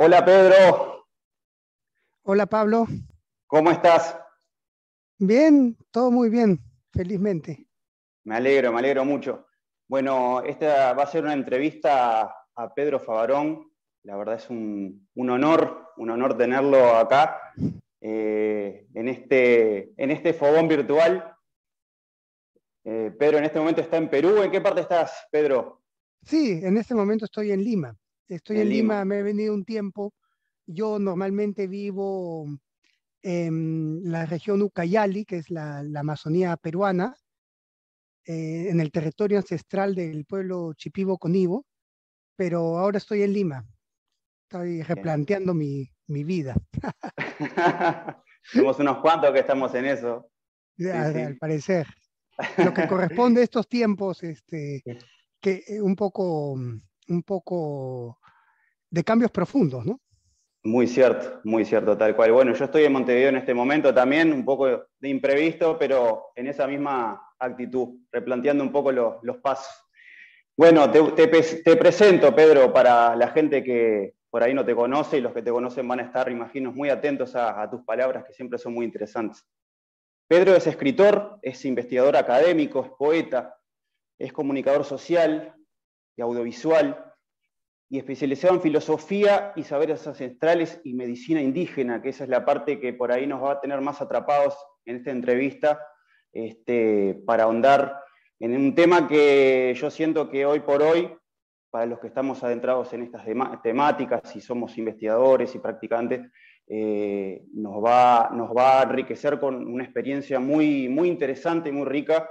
Hola Pedro, Hola Pablo, ¿cómo estás? bien, todo muy bien, felizmente. Me alegro mucho. Bueno, esta va a ser una entrevista a Pedro Favarón. La verdad es un honor tenerlo acá en este fogón virtual. Pedro en este momento está en Perú. ¿En qué parte estás, Pedro? Sí, en este momento estoy en Lima. Estoy En en Lima. Lima, me he venido un tiempo. Yo normalmente vivo en la región Ucayali, que es la Amazonía peruana, en el territorio ancestral del pueblo Chipibo Conibo, pero ahora estoy en Lima. Estoy Bien. replanteando mi vida, Somos unos cuantos que estamos en eso. Sí, al sí. parecer. Lo que corresponde a estos tiempos, que un poco de cambios profundos, ¿no? Muy cierto, tal cual. Bueno, yo estoy en Montevideo en este momento también, un poco de imprevisto, pero en esa misma actitud, replanteando un poco los pasos. Bueno, te presento, Pedro, para la gente que por ahí no te conoce y los que te conocen van a estar, imagino, muy atentos a tus palabras, que siempre son muy interesantes. Pedro es escritor, es investigador académico, es poeta, es comunicador social y audiovisual, y especializado en filosofía y saberes ancestrales y medicina indígena, que esa es la parte que por ahí nos va a tener más atrapados en esta entrevista, para ahondar en un tema que yo siento que hoy por hoy, para los que estamos adentrados en estas temáticas y somos investigadores y practicantes, nos va a enriquecer con una experiencia muy interesante y muy rica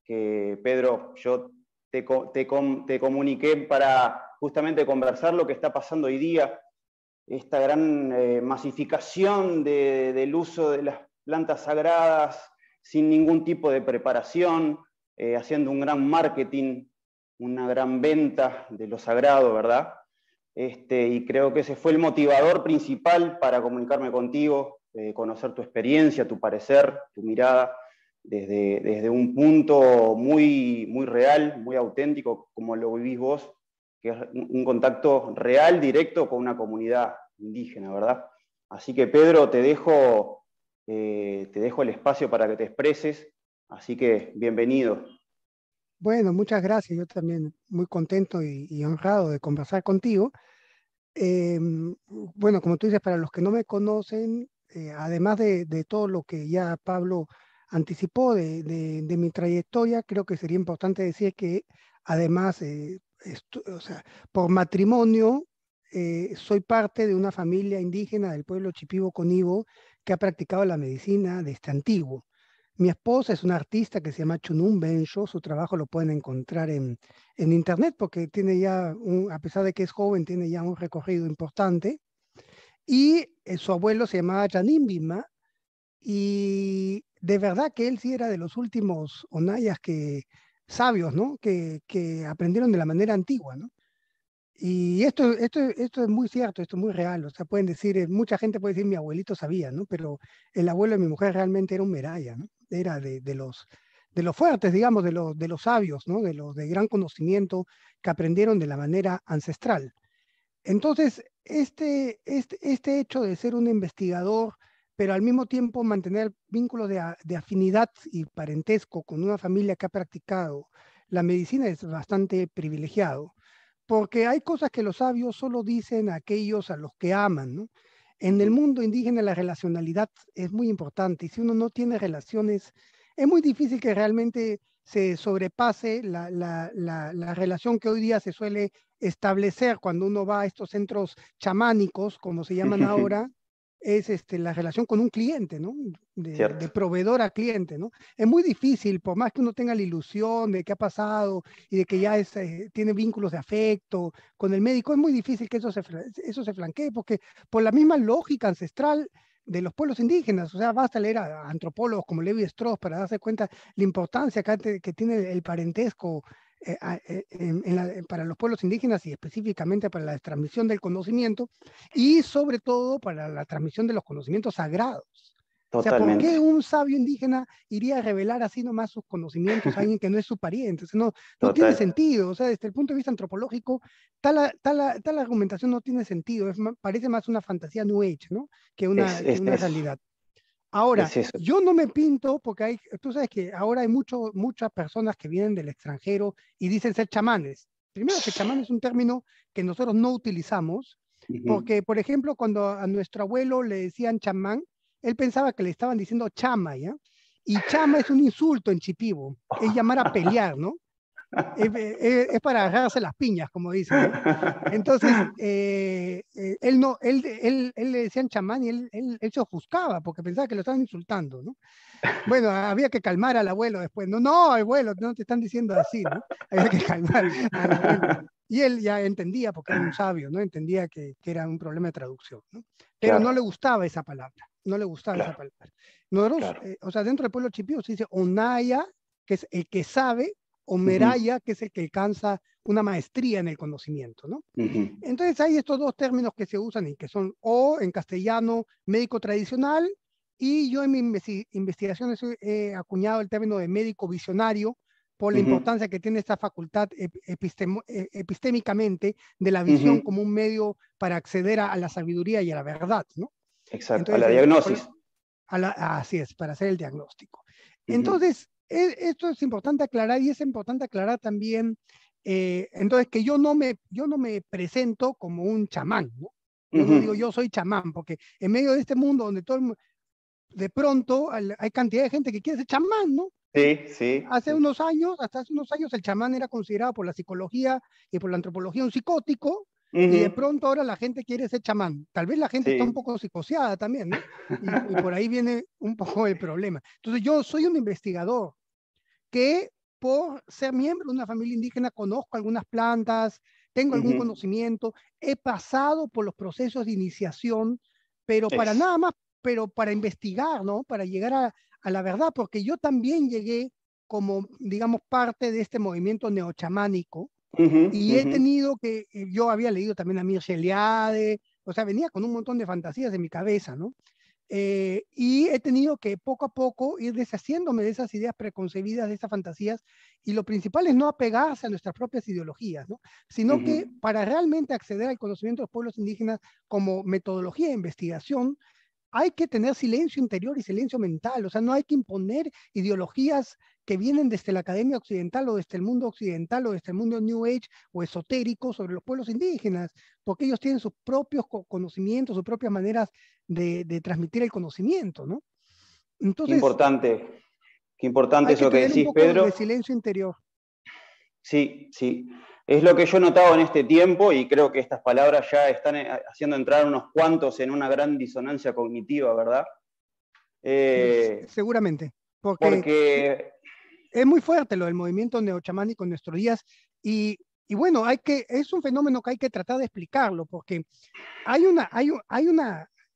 que, Pedro, yo te comuniqué para justamente conversar lo que está pasando hoy día, esta gran masificación del uso de las plantas sagradas sin ningún tipo de preparación, haciendo un gran marketing, una gran venta de lo sagrado, ¿verdad? Y creo que ese fue el motivador principal para comunicarme contigo, conocer tu experiencia, tu parecer, tu mirada, desde un punto muy real, muy auténtico, como lo vivís vos, que es un contacto real, directo con una comunidad indígena, ¿verdad? Así que Pedro, te dejo el espacio para que te expreses, así que bienvenido. Bueno, muchas gracias. Yo también muy contento y honrado de conversar contigo. Bueno, como tú dices, para los que no me conocen, además de todo lo que ya Pablo anticipó de mi trayectoria, creo que sería importante decir que además, o sea, por matrimonio, soy parte de una familia indígena del pueblo Chipibo Conibo que ha practicado la medicina desde antiguo. Mi esposa es una artista que se llama Chunun Bensho, su trabajo lo pueden encontrar en internet porque tiene ya, a pesar de que es joven, tiene ya un recorrido importante. Y su abuelo se llamaba Janimbima y de verdad que él sí era de los últimos onayas sabios, ¿no? Que aprendieron de la manera antigua, ¿no? Y esto es muy cierto, esto es muy real. O sea, pueden decir, mucha gente puede decir, mi abuelito sabía, ¿no? Pero el abuelo de mi mujer realmente era un meraya, ¿no? Era de los fuertes, digamos, de los sabios, ¿no? De los de gran conocimiento que aprendieron de la manera ancestral. Entonces, este hecho de ser un investigador, pero al mismo tiempo mantener vínculos de afinidad y parentesco con una familia que ha practicado la medicina es bastante privilegiado porque hay cosas que los sabios solo dicen a aquellos a los que aman, ¿no? Uh En el -huh. mundo indígena la relacionalidad es muy importante y si uno no tiene relaciones, es muy difícil que realmente se sobrepase la relación que hoy día se suele establecer cuando uno va a estos centros chamánicos, como se llaman ahora, es la relación con un cliente, ¿no? De Cierto. proveedor a cliente, ¿no? Es muy difícil, por más que uno tenga la ilusión de qué ha pasado y de que ya tiene vínculos de afecto con el médico, es muy difícil que eso se flanquee, porque por la misma lógica ancestral de los pueblos indígenas, o sea, basta leer a antropólogos como Levi Strauss para darse cuenta la importancia que tiene el parentesco para los pueblos indígenas y específicamente para la transmisión del conocimiento y sobre todo para la transmisión de los conocimientos sagrados. O sea, ¿por qué Totalmente, un sabio indígena iría a revelar así nomás sus conocimientos a alguien que no es su pariente? O sea, no tiene total. sentido. O sea, desde el punto de vista antropológico, tal argumentación no tiene sentido. Parece más una fantasía New Age, ¿no? Que una Eso, realidad. Ahora, es eso. yo no me pinto porque tú sabes que ahora hay muchas personas que vienen del extranjero y dicen ser chamanes. Primero que chamán es un término que nosotros no utilizamos Ujú. porque, por ejemplo, cuando a nuestro abuelo le decían chamán, él pensaba que le estaban diciendo chama, ¿ya? Y chama es un insulto en Chipivo, es llamar a pelear, ¿no? Es para agarrarse las piñas, como dicen, ¿no? Entonces, él, no, él le decían chamán y él se ofuscaba porque pensaba que lo estaban insultando, ¿no? Bueno, había que calmar al abuelo después. No, no, abuelo, no te están diciendo así, ¿no? Había que calmar al abuelo. Y él ya entendía, porque era un sabio, ¿no? Entendía que era un problema de traducción, ¿no? Pero no le Claro, gustaba esa palabra, no le gustaba esa claro, palabra. Nosotros, claro. o sea, dentro del pueblo chipío se dice Onaya, que es el que sabe, o Ujú, Meraya, que es el que alcanza una maestría en el conocimiento, ¿no? ujú, Entonces hay estos dos términos que se usan y que son o en castellano médico tradicional y yo en mi investigación he acuñado el término de médico visionario por la ujú, importancia que tiene esta facultad epistémicamente de la visión ujú. como un medio para acceder a la sabiduría y a la verdad, ¿no? Exacto, a Entonces, la diagnosis. así es, para hacer el diagnóstico. Ujú, Entonces, esto es importante aclarar y es importante aclarar también, entonces, que yo no me presento como un chamán, ¿no? Yo no digo ujú. yo soy chamán, porque en medio de este mundo donde de pronto hay cantidad de gente que quiere ser chamán, ¿no? Sí, sí, Hace sí. unos años, hasta hace unos años, el chamán era considerado por la psicología y por la antropología un psicótico, y de Ujú, pronto ahora la gente quiere ser chamán. Tal vez la gente está un sí. poco psicoseada también, ¿no? Y por ahí viene un poco el problema. Entonces yo soy un investigador que por ser miembro de una familia indígena conozco algunas plantas, tengo algún Ujú. conocimiento, he pasado por los procesos de iniciación, pero para Es. nada más, pero para investigar, ¿no? Para llegar a la verdad, porque yo también llegué como, digamos, parte de este movimiento neochamánico Ujú, y he ujú. tenido yo había leído también a Mircea Eliade, o sea, venía con un montón de fantasías en mi cabeza, ¿no? Y he tenido que poco a poco ir deshaciéndome de esas ideas preconcebidas, de esas fantasías, y lo principal es no apegarse a nuestras propias ideologías, ¿no? Sino Ujú. que para realmente acceder al conocimiento de los pueblos indígenas como metodología de investigación, hay que tener silencio interior y silencio mental, o sea, no hay que imponer ideologías que vienen desde la academia occidental o desde el mundo occidental o desde el mundo New Age o esotérico sobre los pueblos indígenas, porque ellos tienen sus propios conocimientos, sus propias maneras de transmitir el conocimiento, ¿no? Entonces, qué importante hay que eso que tener un decís, poco de Pedro. silencio interior. Sí, sí. Es lo que yo he notado en este tiempo y creo que estas palabras ya están haciendo entrar unos cuantos en una gran disonancia cognitiva, ¿verdad? Eh, Seguramente, porque porque es muy fuerte lo del movimiento neochamánico en nuestros días y bueno, es un fenómeno que hay que tratar de explicarlo, porque hay una,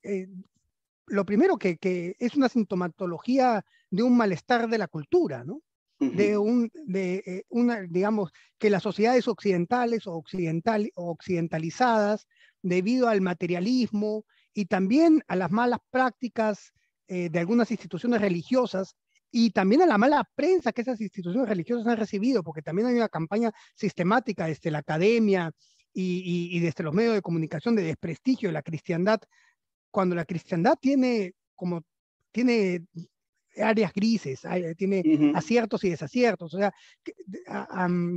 eh, lo primero que es una sintomatología de un malestar de la cultura, ¿no? Digamos, que las sociedades occidentales o occidentalizadas, debido al materialismo y también a las malas prácticas de algunas instituciones religiosas, y también a la mala prensa que esas instituciones religiosas han recibido, porque también hay una campaña sistemática desde la academia y desde los medios de comunicación de desprestigio de la cristiandad, cuando la cristiandad tiene áreas grises, tiene ujú, aciertos y desaciertos. O sea,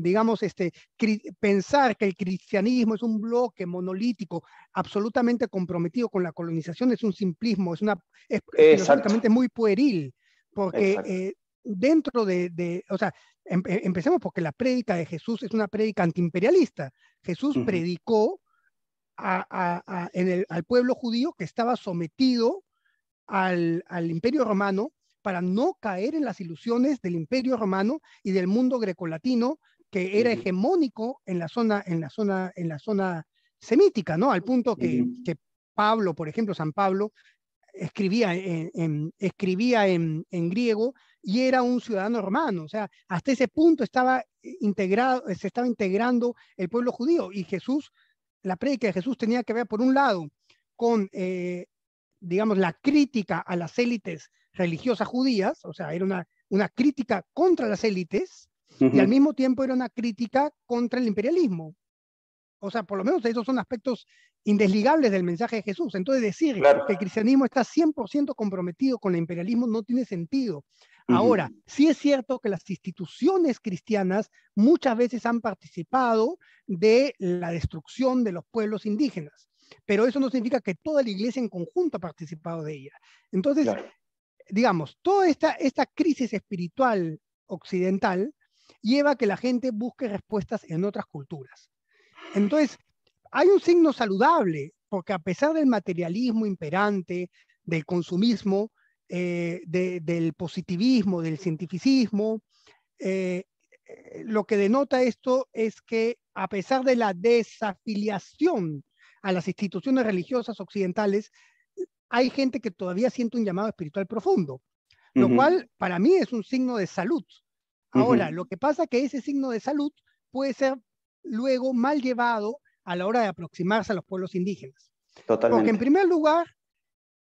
digamos, pensar que el cristianismo es un bloque monolítico absolutamente comprometido con la colonización es un simplismo, es exacto, filosóficamente muy pueril, porque exacto. dentro o sea, empecemos porque la prédica de Jesús es una prédica antiimperialista. Jesús Ujú, predicó al pueblo judío que estaba sometido al imperio romano para no caer en las ilusiones del imperio romano y del mundo grecolatino que era ujú, hegemónico en la zona semítica, ¿no? Al punto ujú. que Pablo, por ejemplo, San Pablo, escribía en griego y era un ciudadano romano. O sea, hasta ese punto se estaba integrando el pueblo judío y Jesús, la prédica de Jesús tenía que ver, por un lado, con digamos, la crítica a las élites religiosas judías, o sea, era una crítica contra las élites, y al mismo tiempo era una crítica contra el imperialismo. O sea, por lo menos esos son aspectos indesligables del mensaje de Jesús. Entonces decir Claro. que el cristianismo está 100% comprometido con el imperialismo no tiene sentido. Ahora, sí es cierto que las instituciones cristianas muchas veces han participado de la destrucción de los pueblos indígenas, pero eso no significa que toda la iglesia en conjunto ha participado de ella. Entonces, Claro. digamos, toda esta crisis espiritual occidental lleva a que la gente busque respuestas en otras culturas. Entonces, hay un signo saludable, porque a pesar del materialismo imperante, del consumismo, del positivismo, del cientificismo, eh, lo que denota esto es que a pesar de la desafiliación a las instituciones religiosas occidentales, hay gente que todavía siente un llamado espiritual profundo, lo cual para mí es un signo de salud. Ahora, lo que pasa es que ese signo de salud puede ser luego mal llevado a la hora de aproximarse a los pueblos indígenas. Porque en Totalmente. primer lugar,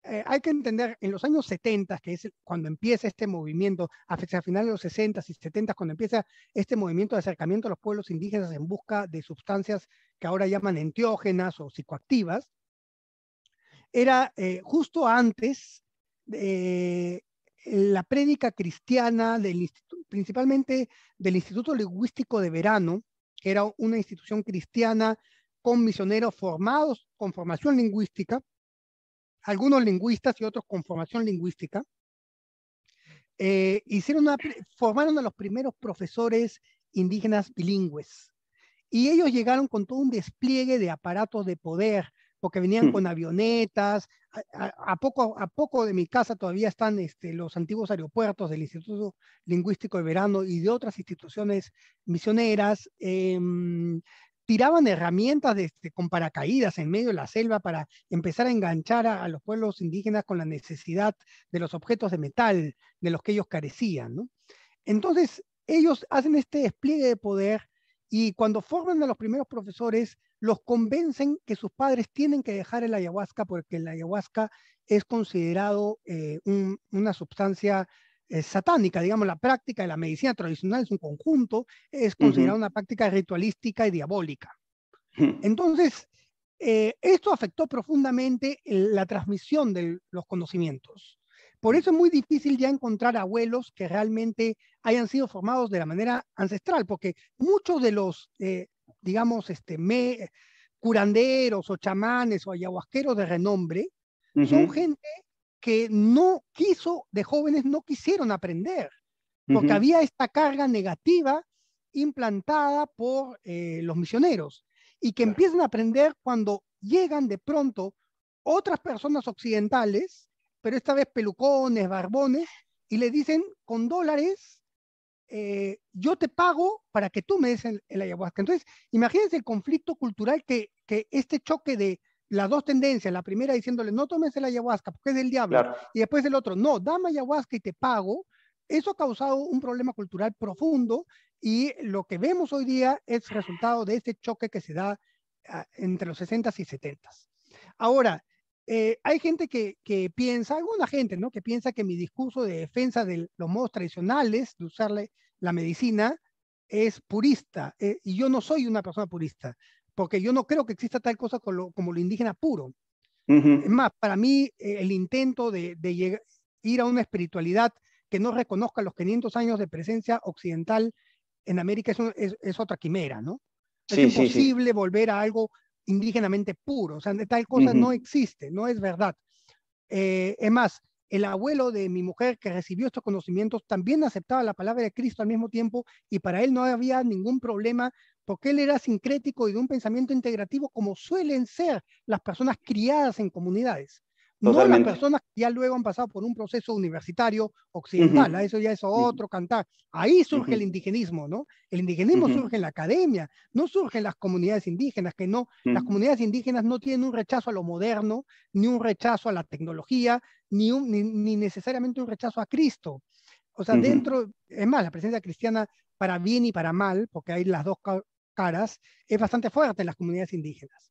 hay que entender, en los años 70, que es cuando empieza este movimiento, a finales de los 60 y 70, cuando empieza este movimiento de acercamiento a los pueblos indígenas en busca de sustancias que ahora llaman enteógenas o psicoactivas, era justo antes de la prédica cristiana, principalmente del Instituto Lingüístico de Verano, que era una institución cristiana con misioneros formados con formación lingüística, algunos lingüistas y otros con formación lingüística, formaron a los primeros profesores indígenas bilingües. Y ellos llegaron con todo un despliegue de aparatos de poder, porque venían con avionetas. A poco de mi casa todavía están los antiguos aeropuertos del Instituto Lingüístico de Verano y de otras instituciones misioneras. Tiraban herramientas con paracaídas en medio de la selva para empezar a enganchar a los pueblos indígenas con la necesidad de los objetos de metal de los que ellos carecían, ¿no? Entonces, ellos hacen este despliegue de poder y cuando forman a los primeros profesores, los convencen que sus padres tienen que dejar el ayahuasca porque el ayahuasca es considerado una sustancia satánica, digamos, la práctica de la medicina tradicional es un conjunto, es considerada una práctica ritualística y diabólica. Entonces, esto afectó profundamente la transmisión de los conocimientos. Por eso es muy difícil ya encontrar abuelos que realmente hayan sido formados de la manera ancestral, porque muchos de los, digamos, curanderos o chamanes o ayahuasqueros de renombre son gente que no quiso, de jóvenes no quisieron aprender, porque había esta carga negativa implantada por los misioneros y que empiezan a aprender cuando llegan de pronto otras personas occidentales, pero esta vez pelucones, barbones, y le dicen con dólares, yo te pago para que tú me des el ayahuasca. Entonces, imagínense el conflicto cultural que este choque de las dos tendencias, la primera diciéndole no tomes el ayahuasca porque es del diablo, Claro. y después el otro, no, dame ayahuasca y te pago, eso ha causado un problema cultural profundo y lo que vemos hoy día es resultado de este choque que se da entre los 60s y 70s. Ahora, hay gente que piensa, alguna gente, ¿no? Que piensa que mi discurso de defensa de los modos tradicionales de usarle la medicina es purista, y yo no soy una persona purista, porque yo no creo que exista tal cosa como lo indígena puro. Es más, para mí el intento de ir a una espiritualidad que no reconozca los 500 años de presencia occidental en América es otra quimera, ¿no? Es Sí, sí, sí. imposible volver a algo indígenamente puro, o sea, tal cosa no existe, no es verdad. Es más, el abuelo de mi mujer que recibió estos conocimientos también aceptaba la palabra de Cristo al mismo tiempo y para él no había ningún problema porque él era sincrético y de un pensamiento integrativo como suelen ser las personas criadas en comunidades, no las Totalmente. personas que ya luego han pasado por un proceso universitario occidental, eso ya es otro cantar. Ahí surge el indigenismo, ¿no? El indigenismo surge en la academia, no surge en las comunidades indígenas, que no, las comunidades indígenas no tienen un rechazo a lo moderno, ni un rechazo a la tecnología, ni necesariamente un rechazo a Cristo. O sea, dentro, es más, la presencia cristiana para bien y para mal, porque hay las dos caras, es bastante fuerte en las comunidades indígenas.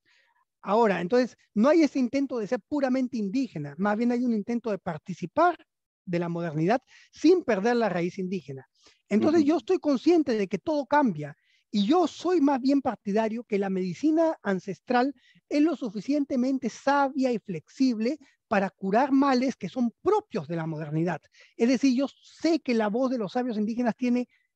Ahora, entonces, no hay ese intento de ser puramente indígena, más bien hay un intento de participar de la modernidad sin perder la raíz indígena. Entonces, yo estoy consciente de que todo cambia y yo soy más bien partidario que la medicina ancestral es lo suficientemente sabia y flexible para curar males que son propios de la modernidad. Es decir, yo sé que la voz de los sabios indígenas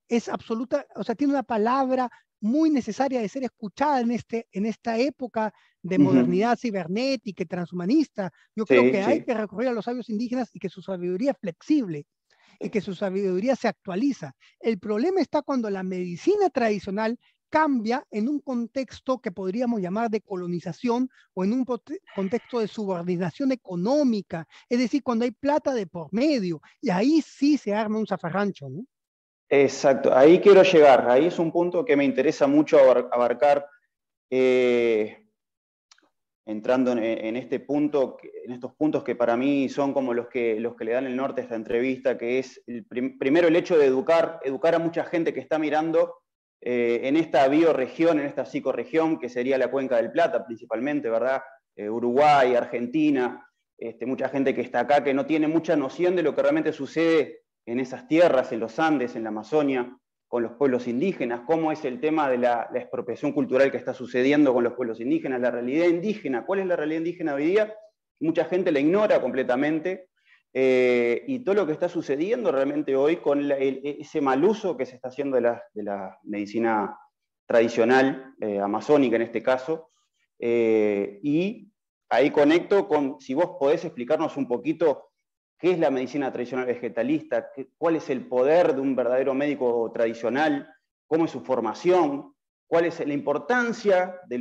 es absoluta, o sea, tiene una palabra muy necesaria de ser escuchada en esta época de modernidad cibernética y transhumanista. Yo creo Sí, que hay sí. que recurrir a los sabios indígenas y que su sabiduría es flexible y que su sabiduría se actualiza. El problema está cuando la medicina tradicional cambia en un contexto que podríamos llamar de colonización o en un contexto de subordinación económica, es decir, cuando hay plata de por medio, y ahí sí se arma un zafarrancho, ¿no? Exacto, ahí quiero llegar. Ahí es un punto que me interesa mucho abarcar. Entrando en este punto, en estos puntos que para mí son como los que le dan el norte a esta entrevista, que es primero el hecho de educar a mucha gente que está mirando en esta bioregión, en esta psicorregión, que sería la Cuenca del Plata principalmente, ¿verdad? Uruguay, Argentina, mucha gente que está acá que no tiene mucha noción de lo que realmente sucede en esas tierras, en los Andes, en la Amazonia, con los pueblos indígenas, cómo es el tema de la expropiación cultural que está sucediendo con los pueblos indígenas, la realidad indígena, cuál es la realidad indígena hoy día, mucha gente la ignora completamente, y todo lo que está sucediendo realmente hoy con ese mal uso que se está haciendo de la medicina tradicional, amazónica en este caso, y ahí conecto con, si vos podés explicarnos un poquito qué es la medicina tradicional vegetalista, cuál es el poder de un verdadero médico tradicional, cómo es su formación, cuál es la importancia de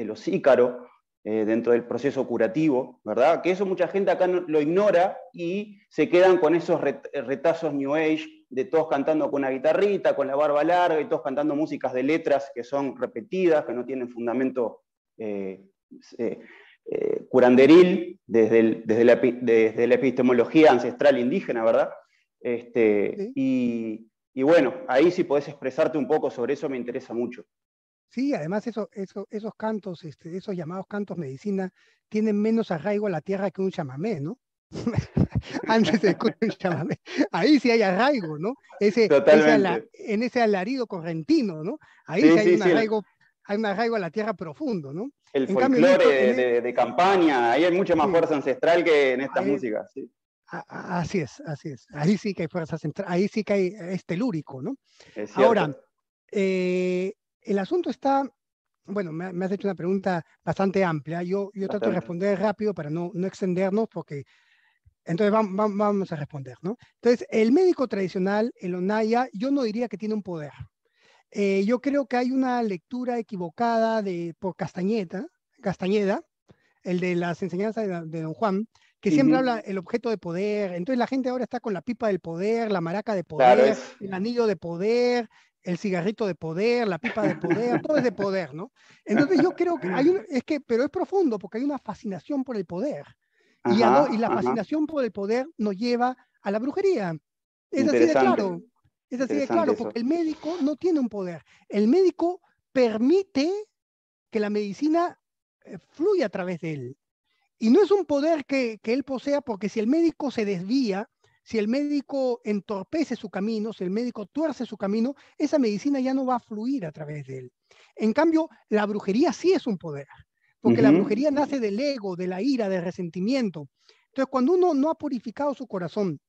los ícaros dentro del proceso curativo, ¿verdad? Que eso mucha gente acá lo ignora y se quedan con esos retazos New Age de todos cantando con una guitarrita, con la barba larga y todos cantando músicas de letras que son repetidas, que no tienen fundamento curanderil desde la epistemología ancestral indígena, ¿verdad? Sí, Y bueno, ahí si podés expresarte un poco sobre eso me interesa mucho. sí, además esos cantos, esos llamados cantos medicina, tienen menos arraigo a la tierra que un chamamé, ¿no? Antes se escucha un chamamé. Ahí sí hay arraigo, ¿no? Totalmente. En ese alarido correntino, ¿no? Ahí Sí, sí sí, sí, hay un arraigo a la tierra profundo, ¿no? el En cambio, en folclore esto, de campaña, ahí hay mucha más sí, fuerza ancestral que en estas ahí- músicas. Sí, así es, así es. Ahí sí que hay fuerza central, ahí sí que hay telúrico, ¿no? es Ahora, cierto. eh, el asunto está, bueno, me has hecho una pregunta bastante amplia. Yo trato de Bastante. responder rápido para no extendernos, porque entonces vamos a responder, ¿no? Entonces, el médico tradicional, el Onaya, yo no diría que tiene un poder. Yo creo que hay una lectura equivocada por Castañeda, el de las enseñanzas de Don Juan, que siempre habla el objeto de poder. Entonces la gente ahora está con la pipa del poder, la maraca de Claro, poder, el anillo de poder, el cigarrito de poder, la pipa de poder, todo es de poder, ¿no? Entonces yo creo que pero es profundo porque hay una fascinación por el poder. Y Ajá, la ajá. fascinación por el poder nos lleva a la brujería. Es así de Interesante, claro. Es así de interesante claro, eso. porque el médico no tiene un poder. El médico permite que la medicina fluya a través de él. Y no es un poder que él posea, porque si el médico se desvía, si el médico entorpece su camino, si el médico tuerce su camino, esa medicina ya no va a fluir a través de él. En cambio, la brujería sí es un poder, porque la brujería nace del ego, de la ira, del resentimiento. Entonces, cuando uno no ha purificado su corazón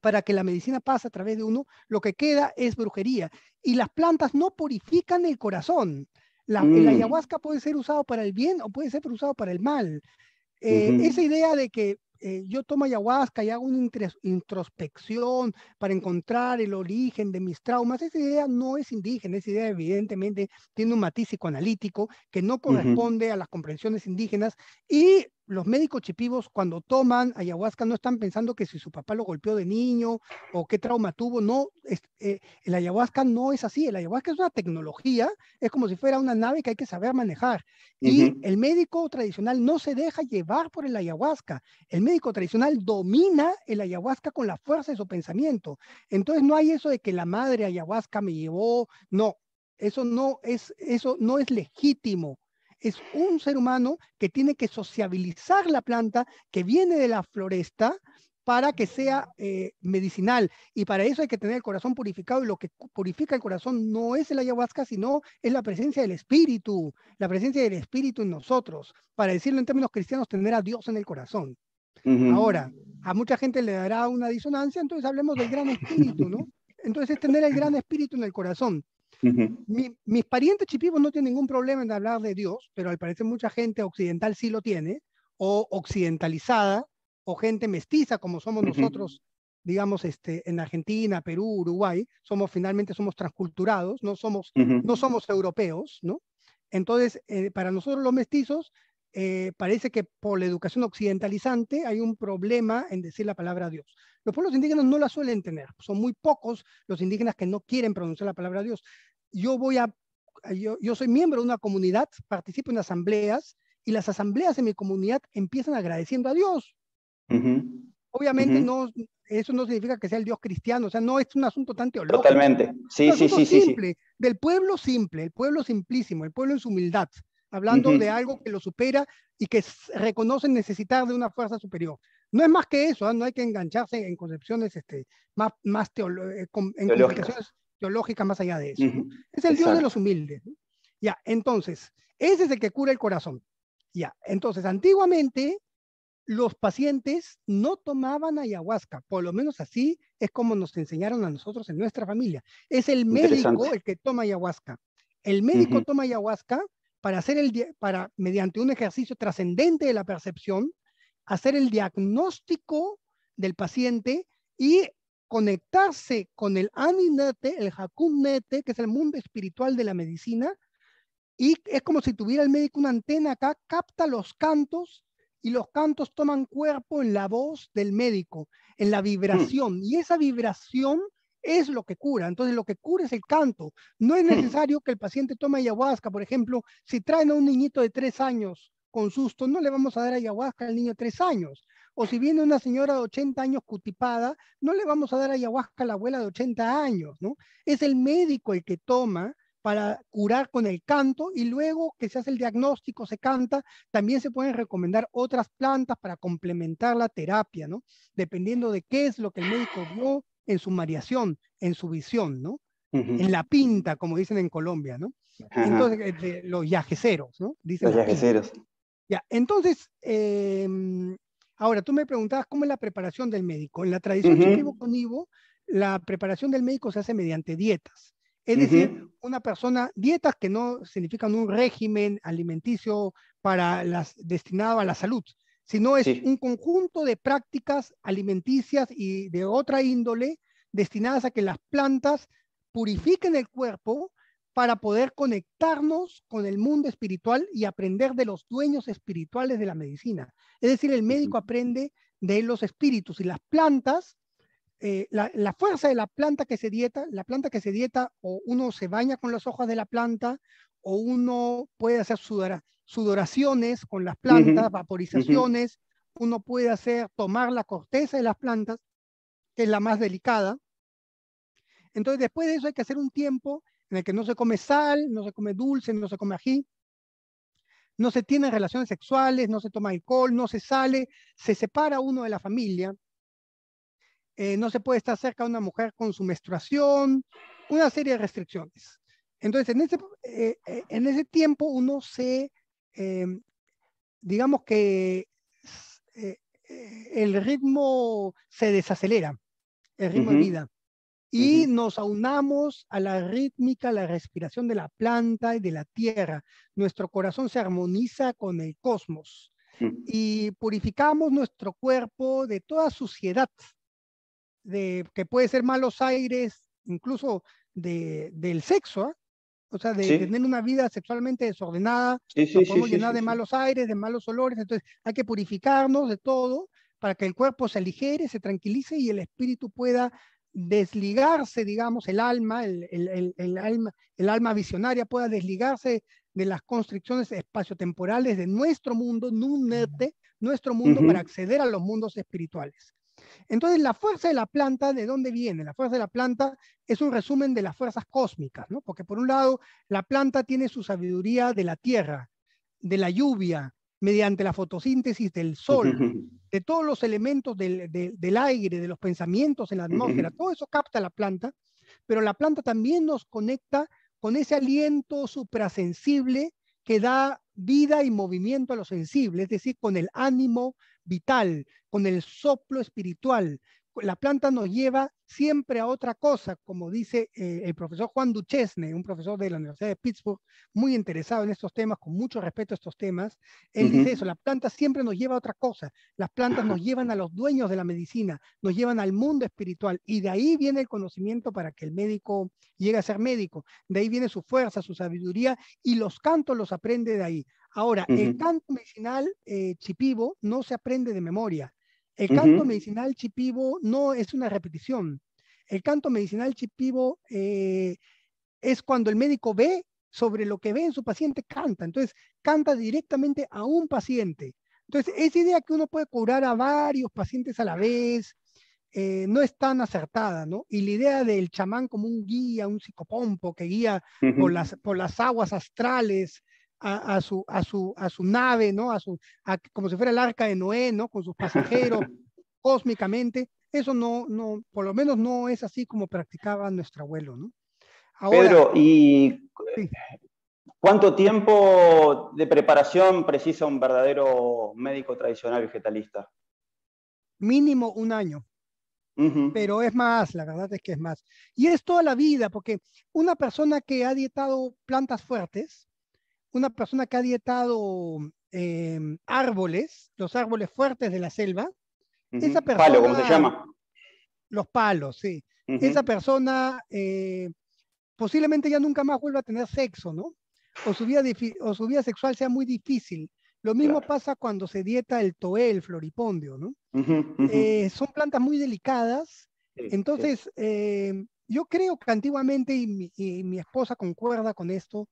para que la medicina pase a través de uno, lo que queda es brujería. Y las plantas no purifican el corazón. El Mm, ayahuasca puede ser usado para el bien o puede ser usado para el mal. Esa ujú. idea de que yo tomo ayahuasca y hago una introspección para encontrar el origen de mis traumas, esa idea no es indígena, esa idea evidentemente tiene un matiz psicoanalítico que no Ujú. corresponde a las comprensiones indígenas, y los médicos chipivos cuando toman ayahuasca no están pensando que si su papá lo golpeó de niño o qué trauma tuvo, no, el ayahuasca no es así, el ayahuasca es una tecnología, es como si fuera una nave que hay que saber manejar. Y Ujú. el médico tradicional no se deja llevar por el ayahuasca. El médico tradicional domina el ayahuasca con la fuerza de su pensamiento. Entonces no hay eso de que la madre ayahuasca me llevó. No, eso no es legítimo. Es un ser humano que tiene que sociabilizar la planta que viene de la floresta para que sea medicinal. Y para eso hay que tener el corazón purificado, y lo que purifica el corazón no es el ayahuasca, sino es la presencia del Espíritu en nosotros. Para decirlo en términos cristianos, tener a Dios en el corazón. Ahora, a mucha gente le dará una disonancia, entonces hablemos del gran espíritu, ¿no? Entonces es tener el gran espíritu en el corazón. Mis parientes chipivos no tienen ningún problema en hablar de Dios, pero al parecer mucha gente occidental sí lo tiene, o occidentalizada, o gente mestiza, como somos nosotros, digamos, en Argentina, Perú, Uruguay, finalmente somos transculturados, no somos europeos, ¿no? Entonces, para nosotros los mestizos, parece que por la educación occidentalizante hay un problema en decir la palabra Dios. Los pueblos indígenas no la suelen tener, son muy pocos los indígenas que no quieren pronunciar la palabra Dios. Yo soy miembro de una comunidad, participo en asambleas, y las asambleas en mi comunidad empiezan agradeciendo a Dios. Obviamente eso no significa que sea el Dios cristiano, o sea, no es un asunto tan teológico. Totalmente, sí, es un asunto simple, sí. del pueblo simple, el pueblo simplísimo, el pueblo en su humildad, hablando de algo que lo supera y que reconocen necesitar de una fuerza superior. No es más que eso, no hay que engancharse en concepciones más complicaciones teológicas más allá de eso. ¿no? Es el Dios de los humildes. ¿no? Ya, entonces, ese es el que cura el corazón. Ya, entonces, antiguamente los pacientes no tomaban ayahuasca, por lo menos así es como nos enseñaron a nosotros en nuestra familia. Es el médico el que toma ayahuasca. El médico toma ayahuasca para, mediante un ejercicio trascendente de la percepción, hacer el diagnóstico del paciente y conectarse con el Aninete, el Hakunnete, que es el mundo espiritual de la medicina, y es como si tuviera el médico una antena acá, capta los cantos, y los cantos toman cuerpo en la voz del médico, en la vibración, y esa vibración es lo que cura. Entonces lo que cura es el canto. No es necesario que el paciente tome ayahuasca. Por ejemplo, si traen a un niñito de 3 años con susto, no le vamos a dar ayahuasca al niño de 3 años. O si viene una señora de 80 años cutipada, no le vamos a dar ayahuasca a la abuela de 80 años, ¿no? Es el médico el que toma para curar con el canto, y luego que se hace el diagnóstico, se canta. También se pueden recomendar otras plantas para complementar la terapia, ¿no? Dependiendo de qué es lo que el médico vio en su mareación, en su visión, ¿no? En la pinta, como dicen en Colombia, ¿no? Entonces, los yajeceros, ¿no? Dicen los yajeceros. Ya, entonces, ahora tú me preguntabas cómo es la preparación del médico. En la tradición Shipibo Konibo, la preparación del médico se hace mediante dietas. Es decir, dietas que no significan un régimen alimenticio destinado a la salud, sino es un conjunto de prácticas alimenticias y de otra índole destinadas a que las plantas purifiquen el cuerpo para poder conectarnos con el mundo espiritual y aprender de los dueños espirituales de la medicina. Es decir, el médico aprende de los espíritus, y las plantas, la fuerza de la planta que se dieta, o uno se baña con las hojas de la planta, o uno puede hacer sudoraciones con las plantas, vaporizaciones, uno puede tomar la corteza de las plantas, que es la más delicada. Entonces, después de eso hay que hacer un tiempo en el que no se come sal, no se come dulce, no se come ají, no se tienen relaciones sexuales, no se toma alcohol, no se sale, se separa uno de la familia. No se puede estar cerca de una mujer con su menstruación, una serie de restricciones. Entonces, en ese tiempo uno digamos que el ritmo se desacelera, el ritmo de vida, y nos aunamos a la rítmica, a la respiración de la planta y de la tierra. Nuestro corazón se armoniza con el cosmos y purificamos nuestro cuerpo de toda suciedad, que puede ser malos aires, incluso del sexo, o sea, de tener una vida sexualmente desordenada. Nos podemos llenar de malos aires, de malos olores. Entonces hay que purificarnos de todo para que el cuerpo se aligere, se tranquilice, y el espíritu pueda desligarse, digamos, el alma visionaria pueda desligarse de las constricciones espaciotemporales de nuestro mundo, nuestro mundo, para acceder a los mundos espirituales. Entonces, la fuerza de la planta, ¿de dónde viene? La fuerza de la planta es un resumen de las fuerzas cósmicas, ¿no? Porque por un lado, la planta tiene su sabiduría de la tierra, de la lluvia, mediante la fotosíntesis del sol, de todos los elementos del aire, de los pensamientos en la atmósfera, todo eso capta la planta, pero la planta también nos conecta con ese aliento suprasensible que da vida y movimiento a lo sensible, es decir, con el ánimo vital, con el soplo espiritual. La planta nos lleva siempre a otra cosa, como dice el profesor Juan Duchesne, un profesor de la Universidad de Pittsburgh, muy interesado en estos temas, con mucho respeto a estos temas. Él dice eso, la planta siempre nos lleva a otra cosa. Las plantas nos llevan a los dueños de la medicina, nos llevan al mundo espiritual, y de ahí viene el conocimiento para que el médico llegue a ser médico. De ahí viene su fuerza, su sabiduría, y los cantos los aprende de ahí. Ahora, el canto medicinal chipivo no se aprende de memoria. El canto medicinal chipivo no es una repetición. El canto medicinal chipivo es cuando el médico ve sobre lo que ve en su paciente, canta. Entonces, canta directamente a un paciente. Entonces, esa idea que uno puede curar a varios pacientes a la vez no es tan acertada, ¿no? Y la idea del chamán como un guía, un psicopompo que guía por las aguas astrales a su nave, ¿no? Como si fuera el arca de Noé, ¿no? Con sus pasajeros cósmicamente. Eso por lo menos no es así como practicaba nuestro abuelo, ¿no? Ahora, Pedro, ¿y sí, cuánto tiempo de preparación precisa un verdadero médico tradicional vegetalista? mínimo un año, pero es más, la verdad es que es más. Y es toda la vida, porque una persona que ha dietado plantas fuertes, una persona que ha dietado árboles, los árboles fuertes de la selva, esa Palo, ¿cómo se persona, llama? los palos, sí, esa persona posiblemente ya nunca más vuelva a tener sexo, ¿no? O su vida sexual sea muy difícil. Lo mismo Claro. pasa cuando se dieta el toé, el floripondio, ¿no? Son plantas muy delicadas, Sí, sí. entonces yo creo que antiguamente, y mi esposa concuerda con esto,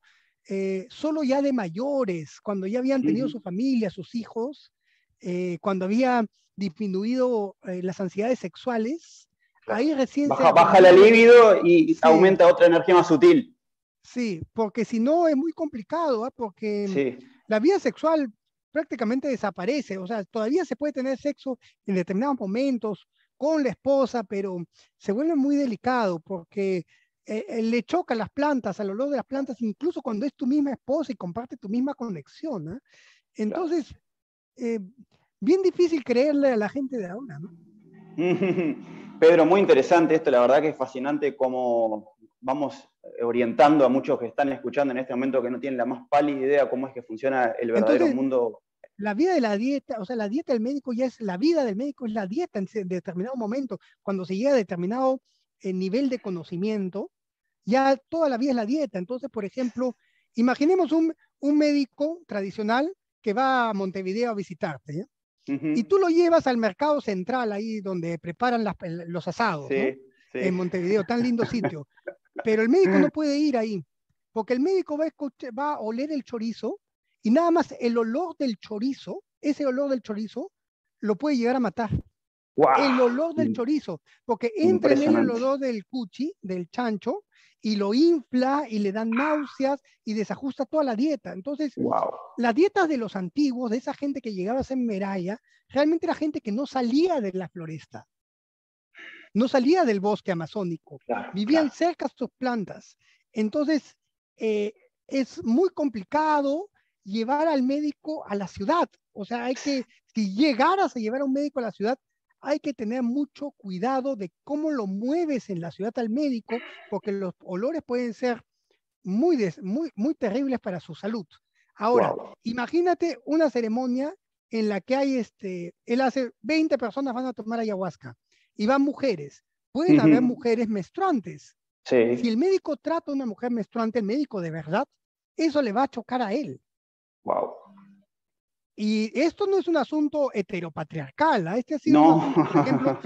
solo ya de mayores, cuando ya habían tenido su familia, sus hijos, cuando había disminuido las ansiedades sexuales, Claro. ahí recién se Baja la aprendía libido y sí, aumenta otra energía más sutil. sí, porque si no es muy complicado, ¿ah? Porque Sí, la vida sexual prácticamente desaparece, o sea, todavía se puede tener sexo en determinados momentos con la esposa, pero se vuelve muy delicado porque le choca las plantas, al olor de las plantas, incluso cuando es tu misma esposa y comparte tu misma conexión, ¿ah? claro. Entonces, eh, bien difícil creerle a la gente de ahora, ¿no? Pedro, muy interesante esto, la verdad que es fascinante cómo vamos orientando a muchos que están escuchando en este momento que no tienen la más pálida idea cómo es que funciona el verdadero Entonces, mundo. la vida de la dieta, o sea, la dieta del médico ya es la vida del médico, es la dieta en determinado momento. Cuando se llega a determinado nivel de conocimiento, ya toda la vida es la dieta. Entonces, por ejemplo, imaginemos un médico tradicional que va a Montevideo a visitarte, ¿ya? Y tú lo llevas al mercado central, ahí donde preparan los asados, ¿no? Sí, En sí. Montevideo, tan lindo sitio. Pero el médico no puede ir ahí, porque el médico va a oler el chorizo y nada más el olor del chorizo, ese olor del chorizo, lo puede llegar a matar. El ¡Wow! olor del chorizo, porque entra en él el Impresionante. olor del cuchi, del chancho, y lo infla y le dan náuseas y desajusta toda la dieta. Entonces, ¡Wow! las dietas de los antiguos, de esa gente que llegaba a ser Meraya, realmente era gente que no salía de la floresta, no salía del bosque amazónico, Claro, vivían claro. cerca de sus plantas. Entonces, eh, es muy complicado llevar al médico a la ciudad. O sea, si llegaras a llevar a un médico a la ciudad, hay que tener mucho cuidado de cómo lo mueves en la ciudad al médico, porque los olores pueden ser muy terribles para su salud. Ahora, ¡Wow! imagínate una ceremonia en la que él hace 20 personas van a tomar ayahuasca y van mujeres. Pueden haber mujeres menstruantes. Si Sí, el médico trata a una mujer menstruante, el médico de verdad, eso le va a chocar a él. wow. Y esto no es un asunto heteropatriarcal, ¿eh? Este ha sido un No. asunto, por ejemplo,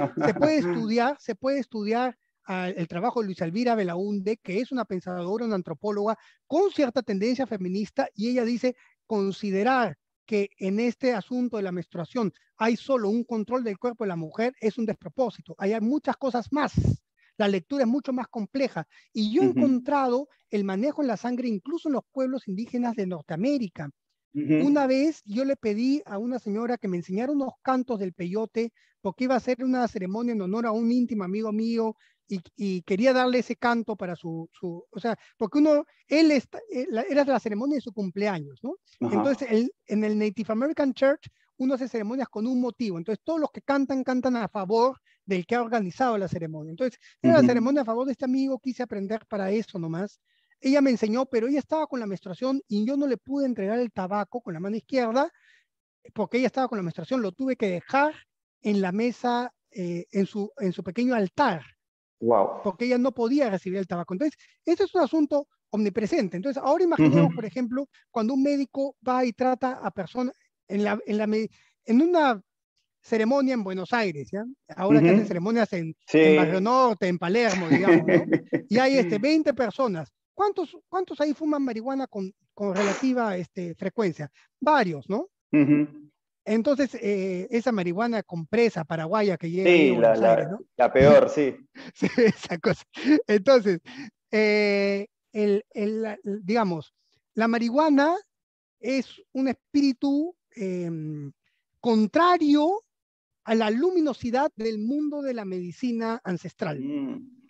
se puede estudiar el trabajo de Luisa Elvira Belaunde, que es una pensadora, una antropóloga con cierta tendencia feminista, y ella dice, considerar que en este asunto de la menstruación hay solo un control del cuerpo de la mujer es un despropósito. Hay muchas cosas más. La lectura es mucho más compleja. Y yo he encontrado el manejo en la sangre incluso en los pueblos indígenas de Norteamérica. Una vez yo le pedí a una señora que me enseñara unos cantos del peyote porque iba a hacer una ceremonia en honor a un íntimo amigo mío y quería darle ese canto para o sea, porque era la ceremonia de su cumpleaños, ¿no? Ajá. Entonces, en el Native American Church, uno hace ceremonias con un motivo. Entonces, todos los que cantan, cantan a favor del que ha organizado la ceremonia. Entonces, era la ceremonia a favor de este amigo, quise aprender para eso nomás. Ella me enseñó, pero ella estaba con la menstruación y yo no le pude entregar el tabaco con la mano izquierda porque ella estaba con la menstruación, lo tuve que dejar en la mesa, en su pequeño altar, Wow. porque ella no podía recibir el tabaco. Entonces, ese es un asunto omnipresente. Entonces, ahora imaginemos, por ejemplo, cuando un médico va y trata a personas en una ceremonia en Buenos Aires, ¿ya? Ahora que hacen ceremonias en Barrio Sí. Norte, en Palermo, digamos, ¿no? Y hay 20 personas. ¿Cuántos ahí fuman marihuana con relativa frecuencia? Varios, ¿no? Entonces, esa marihuana compresa paraguaya que llega ahí a Sí, Buenos Aires, ¿no? la peor, sí. Sí, esa cosa. Entonces, digamos, la marihuana es un espíritu contrario a la luminosidad del mundo de la medicina ancestral.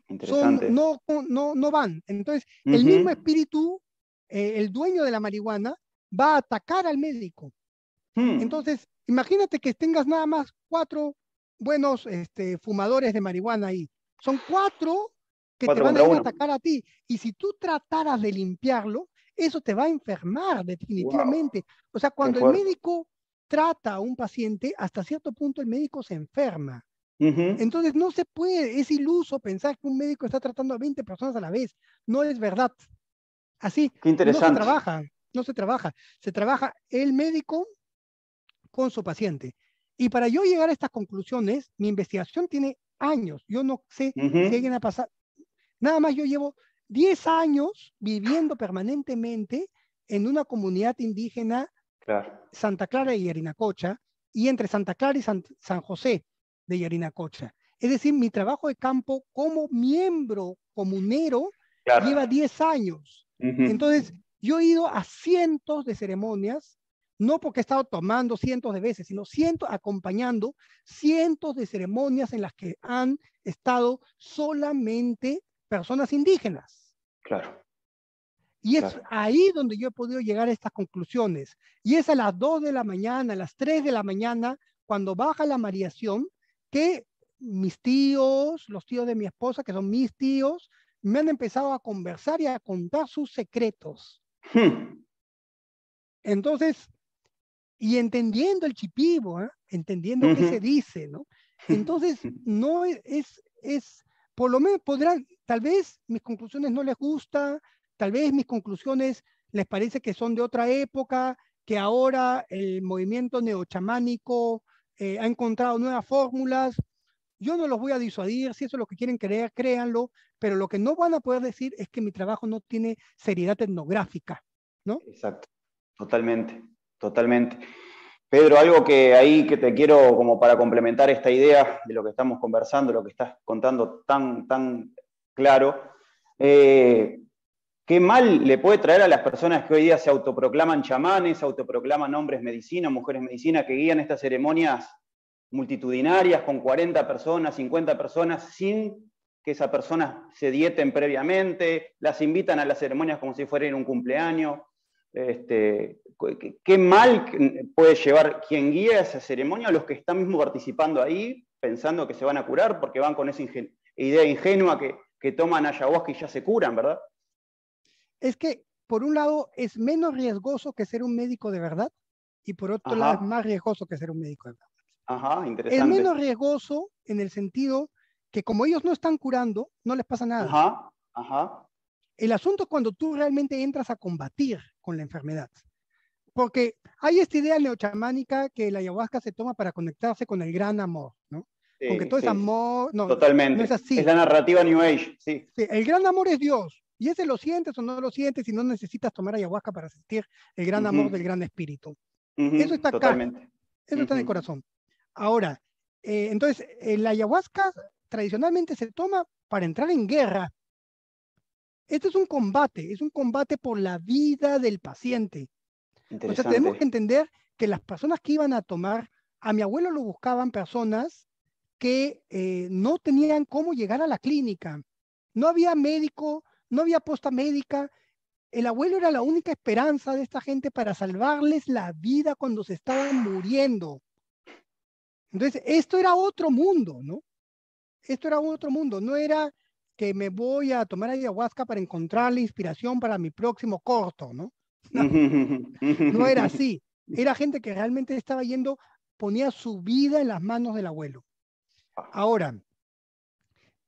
Interesante. No van. Entonces, el mismo espíritu, el dueño de la marihuana, va a atacar al médico. Entonces, imagínate que tengas nada más 4 buenos fumadores de marihuana ahí. Son 4 que te Cuatro van a contra ir a uno. atacar a ti. Y si tú trataras de limpiarlo, eso te va a enfermar Wow, definitivamente. O sea, qué cuando el fuerte. médico trata a un paciente, hasta cierto punto el médico se enferma. Entonces no se puede, es iluso pensar que un médico está tratando a 20 personas a la vez. No es verdad. Así, Qué no se interesante. trabaja, no se trabaja. Se trabaja el médico con su paciente. Y para yo llegar a estas conclusiones, mi investigación tiene años. Yo no sé si alguien ha pasado. Nada más yo llevo 10 años viviendo permanentemente en una comunidad indígena, Claro. Santa Clara y Yarinacocha, y entre Santa Clara y San José de Yarinacocha. Es decir, mi trabajo de campo como miembro comunero lleva Claro. 10 años. Entonces, yo he ido a cientos de ceremonias, no porque he estado tomando cientos de veces, sino acompañando cientos de ceremonias en las que han estado solamente personas indígenas. Claro. Y es Claro. ahí donde yo he podido llegar a estas conclusiones. Y es a las 2 de la mañana, a las 3 de la mañana, cuando baja la mareación, que mis tíos, los tíos de mi esposa, que son mis tíos, me han empezado a conversar y a contar sus secretos. Entonces, y entendiendo el chipivo, entendiendo qué se dice, ¿no? Entonces, no por lo menos podrán, tal vez mis conclusiones no les gustan, tal vez mis conclusiones les parece que son de otra época, que ahora el movimiento neochamánico ha encontrado nuevas fórmulas. Yo no los voy a disuadir, si eso es lo que quieren creer, créanlo, pero lo que no van a poder decir es que mi trabajo no tiene seriedad etnográfica, ¿no? Exacto. Totalmente. Totalmente. Pedro, algo que ahí que te quiero como para complementar esta idea de lo que estamos conversando, lo que estás contando tan claro. ¿Qué mal le puede traer a las personas que hoy día se autoproclaman chamanes, autoproclaman hombres medicina, mujeres medicina, que guían estas ceremonias multitudinarias con 40 personas, 50 personas, sin que esas personas se dieten previamente, las invitan a las ceremonias como si fueran un cumpleaños? ¿Qué mal puede llevar quien guía esa ceremonia a los que están mismo participando ahí, pensando que se van a curar, porque van con esa idea ingenua que toman ayahuasca y ya se curan, ¿verdad? Es que, por un lado, es menos riesgoso que ser un médico de verdad, y por otro lado, es Ajá, más riesgoso que ser un médico de verdad. ajá, Es menos interesante. riesgoso en el sentido que como ellos no están curando, no les pasa nada. Ajá, ajá. El asunto es cuando tú realmente entras a combatir con la enfermedad. Porque hay esta idea neochamánica que la ayahuasca se toma para conectarse con el gran amor, ¿no? Con que Sí, todo es sí, amor, no, no es totalmente. Es así. la narrativa New Age, sí. Sí, el gran amor es Dios. Y ese lo sientes o no lo sientes y no necesitas tomar ayahuasca para sentir el gran amor del gran espíritu. Eso está acá, Totalmente. eso está en el corazón. Ahora, entonces, la ayahuasca tradicionalmente se toma para entrar en guerra. Este es un combate por la vida del paciente. O sea, tenemos Interesante. que entender que las personas que iban a tomar, a mi abuelo lo buscaban personas que no tenían cómo llegar a la clínica. No había médico, no había posta médica. El abuelo era la única esperanza de esta gente para salvarles la vida cuando se estaban muriendo. Entonces, esto era otro mundo, ¿no? Esto era otro mundo, no era que me voy a tomar ayahuasca para encontrar la inspiración para mi próximo corto, ¿no? No, no era así. Era gente que realmente estaba yendo, ponía su vida en las manos del abuelo. Ahora,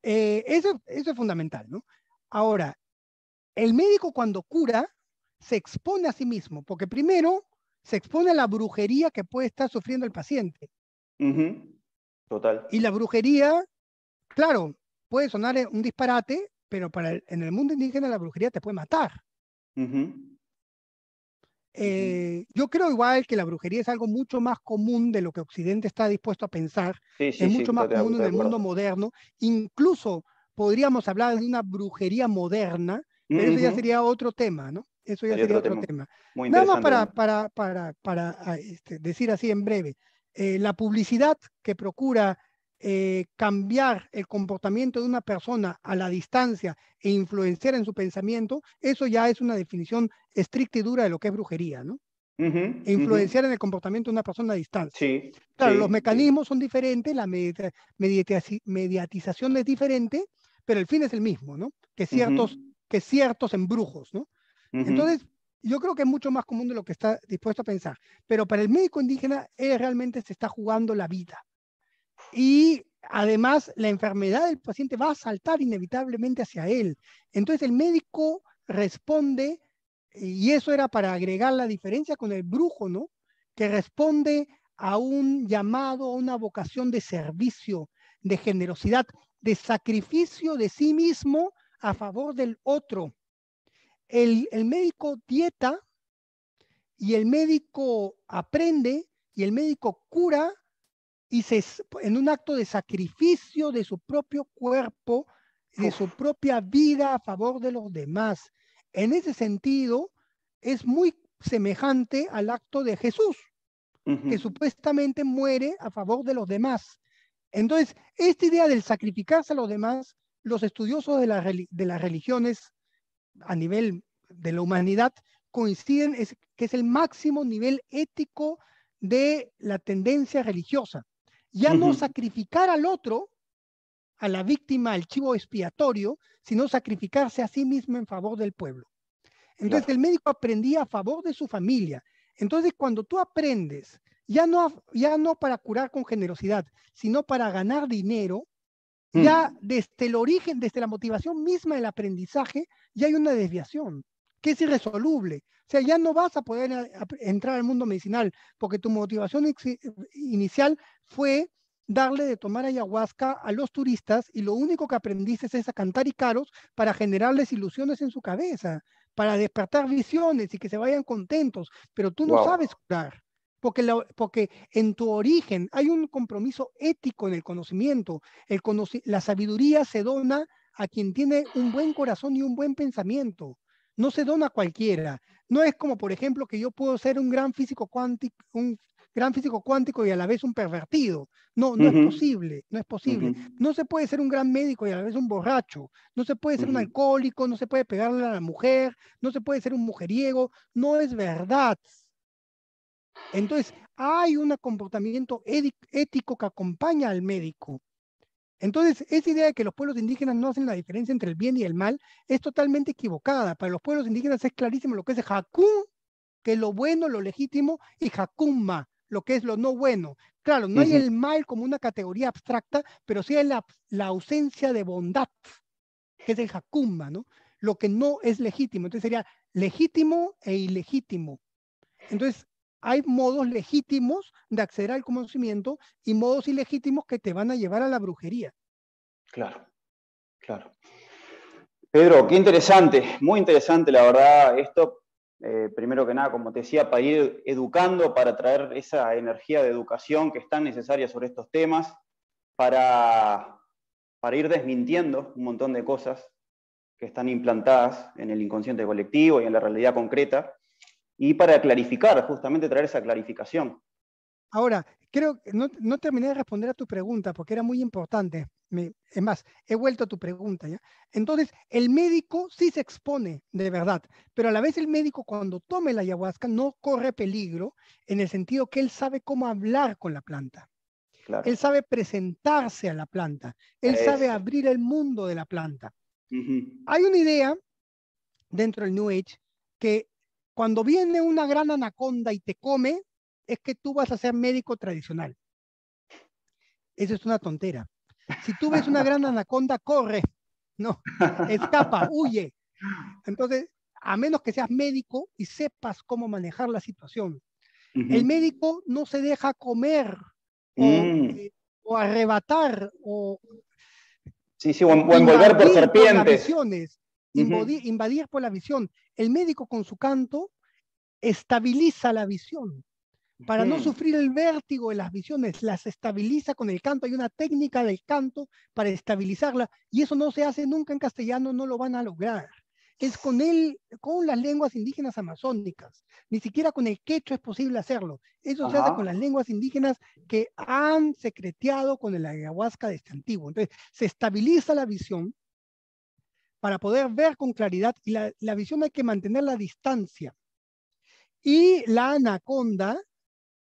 eso es fundamental, ¿no? Ahora, el médico cuando cura se expone a sí mismo, porque primero se expone a la brujería que puede estar sufriendo el paciente. Total. Y la brujería, claro, puede sonar un disparate, pero en el mundo indígena la brujería te puede matar. Yo creo igual que la brujería es algo mucho más común de lo que Occidente está dispuesto a pensar, Sí, es sí, sí, mucho más estoy común en de el mundo acuerdo. moderno, incluso podríamos hablar de una brujería moderna, pero eso ya Ujú. sería otro tema, ¿no? Eso ya Sería sería otro otro tema. tema. Muy Nada más interesante también. decir así en breve, la publicidad que procura cambiar el comportamiento de una persona a la distancia e influenciar en su pensamiento, eso ya es una definición estricta y dura de lo que es brujería, ¿no? E influenciar en el comportamiento de una persona a distancia. Sí, Claro, los sí, sí. mecanismos son diferentes, la mediatización es diferente, pero el fin es el mismo, ¿no? Ujú, Que ciertos embrujos, ¿no? ujú, Entonces, yo creo que es mucho más común de lo que está dispuesto a pensar. Pero para el médico indígena, él realmente se está jugando la vida. Y además, la enfermedad del paciente va a saltar inevitablemente hacia él. Entonces, el médico responde, y eso era para agregar la diferencia con el brujo, ¿no? Que responde a un llamado, a una vocación de servicio, de generosidad, de sacrificio de sí mismo a favor del otro. El médico dieta y el médico aprende y el médico cura y en un acto de sacrificio de su propio cuerpo, de uf, su propia vida a favor de los demás. En ese sentido, es muy semejante al acto de Jesús, que ujú, supuestamente muere a favor de los demás. Entonces, esta idea del sacrificarse a los demás, los estudiosos de las religiones a nivel de la humanidad coinciden que es el máximo nivel ético de la tendencia religiosa. Ya no ujú. sacrificar al otro, a la víctima, al chivo expiatorio, sino sacrificarse a sí mismo en favor del pueblo. Entonces el Claro. médico aprendía a favor de su familia. Entonces cuando tú aprendes, ya no para curar con generosidad, sino para ganar dinero, ya Mm, desde el origen, desde la motivación misma del aprendizaje, ya hay una desviación que es irresoluble. O sea, ya no vas a poder entrar al mundo medicinal porque tu motivación inicial fue darle de tomar ayahuasca a los turistas y lo único que aprendiste es a cantar y caros para generarles ilusiones en su cabeza, para despertar visiones y que se vayan contentos, pero tú no wow. sabes curar. Porque en tu origen hay un compromiso ético en el conocimiento. La sabiduría se dona a quien tiene un buen corazón y un buen pensamiento. No se dona a cualquiera. No es como, por ejemplo, que yo puedo ser un gran físico cuántico y a la vez un pervertido. No, no es Ujú, posible, no es ujú, posible. No se puede ser un gran médico y a la vez un borracho. No se puede ser un ujú. alcohólico, no se puede pegarle a la mujer, no se puede ser un mujeriego. No es verdad. Entonces, hay un comportamiento ético que acompaña al médico. Entonces, esa idea de que los pueblos indígenas no hacen la diferencia entre el bien y el mal es totalmente equivocada. Para los pueblos indígenas es clarísimo lo que es Hakun, que es lo bueno, lo legítimo, y Hakumma, lo que es lo no bueno. Claro, no hay Ujú. el mal como una categoría abstracta, pero sí hay la ausencia de bondad, que es el Hakumma, ¿no? Lo que no es legítimo. Entonces sería legítimo e ilegítimo. Entonces, hay modos legítimos de acceder al conocimiento y modos ilegítimos que te van a llevar a la brujería. Claro, claro. Pedro, qué interesante, muy interesante la verdad esto. Primero que nada, como te decía, para ir educando, para traer esa energía de educación que es tan necesaria sobre estos temas, para, para ir desmintiendo un montón de cosas que están implantadas en el inconsciente colectivo y en la realidad concreta. y para clarificar, justamente traer esa clarificación. Ahora, creo que no terminé de responder a tu pregunta porque era muy importante. Es más, he vuelto a tu pregunta, ¿ya? Entonces, el médico sí se expone de verdad, pero a la vez el médico cuando tome la ayahuasca no corre peligro en el sentido que él sabe cómo hablar con la planta. Él Claro. sabe presentarse a la planta. Él sabe Eso. abrir el mundo de la planta. Ujú. Hay una idea dentro del New Age que cuando viene una gran anaconda y te come, es que tú vas a ser médico tradicional. Eso es una tontera. Si tú ves una gran anaconda, corre, no, escapa, huye. Entonces, a menos que seas médico y sepas cómo manejar la situación. El Ujú. médico no se deja comer o, Mm. eh, o arrebatar Sí, sí, o o envolver por invadir por las serpientes. visiones, Ujú. invadir por la visión. El médico con su canto estabiliza la visión. Para no Ujú. sufrir el vértigo de las visiones, las estabiliza con el canto. Hay una técnica del canto para estabilizarla y eso no se hace nunca en castellano, no lo van a lograr. Es con las lenguas indígenas amazónicas. Ni siquiera con el quechua es posible hacerlo. Eso se hace con Ajá. las lenguas indígenas que han secreteado con el ayahuasca de este antiguo. Entonces, se estabiliza la visión para poder ver con claridad y la visión hay que mantener la distancia. Y la anaconda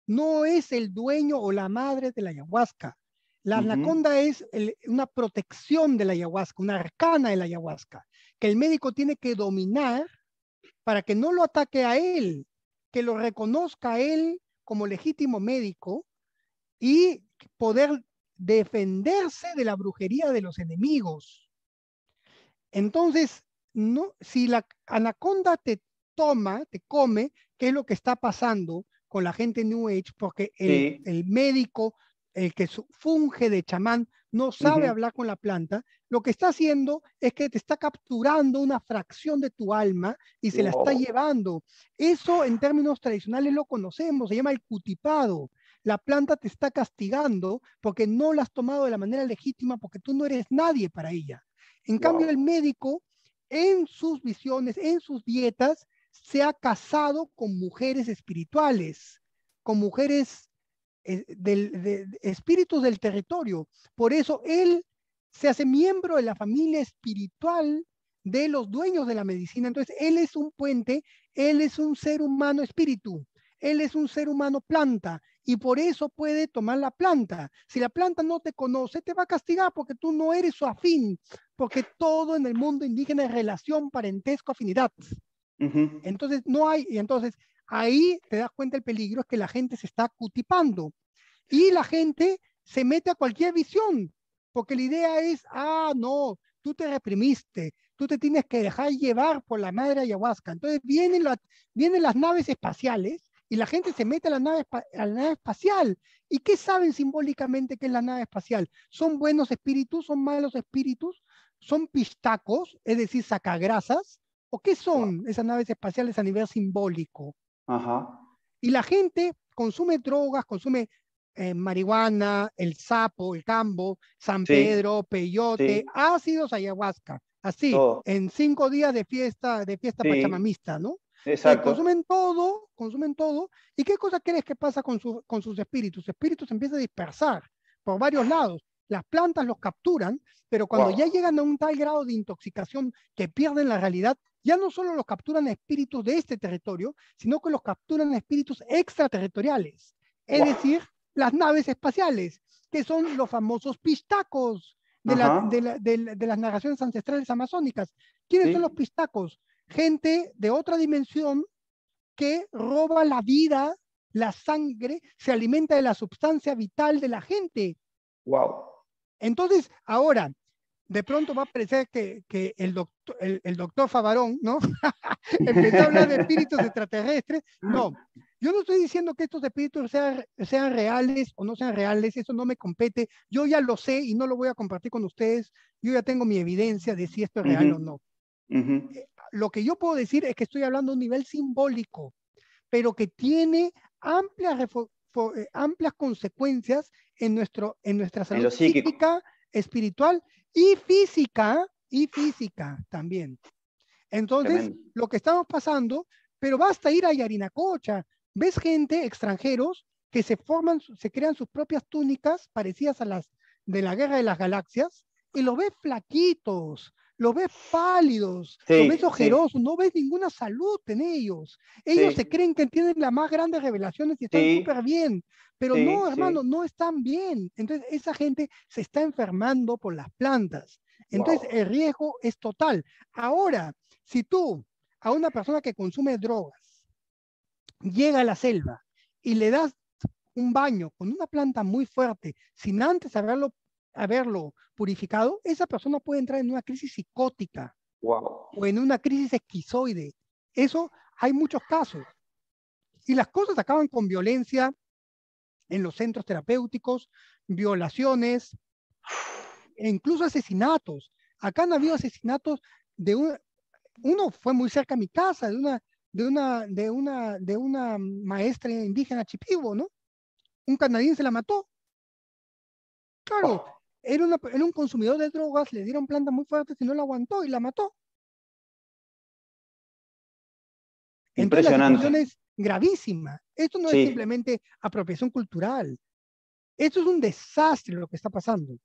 no es el dueño o la madre de la ayahuasca. La Ujú. anaconda es una protección de la ayahuasca, una arcana de la ayahuasca, que el médico tiene que dominar para que no lo ataque a él, que lo reconozca a él como legítimo médico y poder defenderse de la brujería de los enemigos. Entonces, no, si la anaconda te toma, te come, ¿qué es lo que está pasando con la gente New Age? Porque Sí. el médico, el que funge de chamán, no sabe Ujú. hablar con la planta, lo que está haciendo es que te está capturando una fracción de tu alma y se la está Wow. llevando. Eso en términos tradicionales lo conocemos, se llama el cutipado. La planta te está castigando porque no la has tomado de la manera legítima, porque tú no eres nadie para ella. En cambio, el Wow. médico, en sus visiones, en sus dietas, se ha casado con mujeres espirituales, con mujeres de espíritus del territorio. Por eso él se hace miembro de la familia espiritual de los dueños de la medicina. Entonces, él es un puente, él es un ser humano espíritu, él es un ser humano planta y por eso puede tomar la planta. Si la planta no te conoce, te va a castigar porque tú no eres su afín, porque todo en el mundo indígena es relación, parentesco, afinidad. Ujú. Entonces, no hay, y entonces ahí te das cuenta el peligro, es que la gente se está cutipando y la gente se mete a cualquier visión, porque la idea es, no, tú te reprimiste, tú te tienes que dejar llevar por la madre ayahuasca. Entonces vienen las naves espaciales y la gente se mete a a la nave espacial. ¿Y qué saben simbólicamente que es la nave espacial? ¿Son buenos espíritus? ¿Son malos espíritus? ¿Son pistacos, es decir, sacagrasas? ¿O qué Wow. son esas naves espaciales a nivel simbólico? Ajá. Y la gente consume drogas, consume marihuana, el sapo, el cambo, San Sí, Pedro, peyote, sí, ácidos, ayahuasca, así, todo. en 5 días de fiesta Sí, pachamamista, ¿no? Entonces exacto. consumen todo. ¿Y qué cosa crees que pasa con sus espíritus? Sus espíritus se empiezan a dispersar por varios lados. Las plantas los capturan, pero cuando ya Wow. llegan a un tal grado de intoxicación que pierden la realidad, ya no solo los capturan espíritus de este territorio, sino que los capturan espíritus extraterritoriales, es Wow. decir, las naves espaciales, que son los famosos pistacos Ajá. de las narraciones ancestrales amazónicas. ¿Quiénes son los Sí. pistacos? Gente de otra dimensión que roba la vida, la sangre, se alimenta de la sustancia vital de la gente. Wow. Entonces, ahora, de pronto va a parecer que el doctor Favarón, ¿no? Empezó a hablar de espíritus extraterrestres. No, yo no estoy diciendo que estos espíritus sean reales o no sean reales, eso no me compete. Yo ya lo sé y no lo voy a compartir con ustedes. Yo ya tengo mi evidencia de si esto es Ujú. real o no. Ujú. Lo que yo puedo decir es que estoy hablando a un nivel simbólico, pero que tiene amplias consecuencias en nuestra En salud lo psíquico. psíquica, espiritual y física también. Entonces, Tremendo. lo que estamos pasando, pero basta ir a Yarinacocha, ves gente, extranjeros, que se forman, se crean sus propias túnicas parecidas a las de la Guerra de las Galaxias, y los ves flaquitos, los ves pálidos, los ves Sí, sí, ojerosos, no ves ninguna salud en ellos. Ellos se sí, creen que tienen las más grandes revelaciones y están sí, súper bien, pero sí, no, hermano, sí. no están bien. Entonces, esa gente se está enfermando por las plantas. Entonces, Wow. el riesgo es total. Ahora, si tú a una persona que consume drogas llega a la selva y le das un baño con una planta muy fuerte sin antes haberlo purificado, esa persona puede entrar en una crisis psicótica Wow. o en una crisis esquizoide. Eso hay muchos casos. Y las cosas acaban con violencia en los centros terapéuticos, violaciones e incluso asesinatos. Acá han habido asesinatos de uno fue muy cerca a mi casa, de una maestra indígena Chipibo, ¿no? Un canadiense la mató. Claro, Oh, era un consumidor de drogas, le dieron plantas muy fuertes y no la aguantó y la mató. Entonces la situación impresionante. es gravísima. Esto no es Sí, simplemente apropiación cultural. Esto es un desastre lo que está pasando.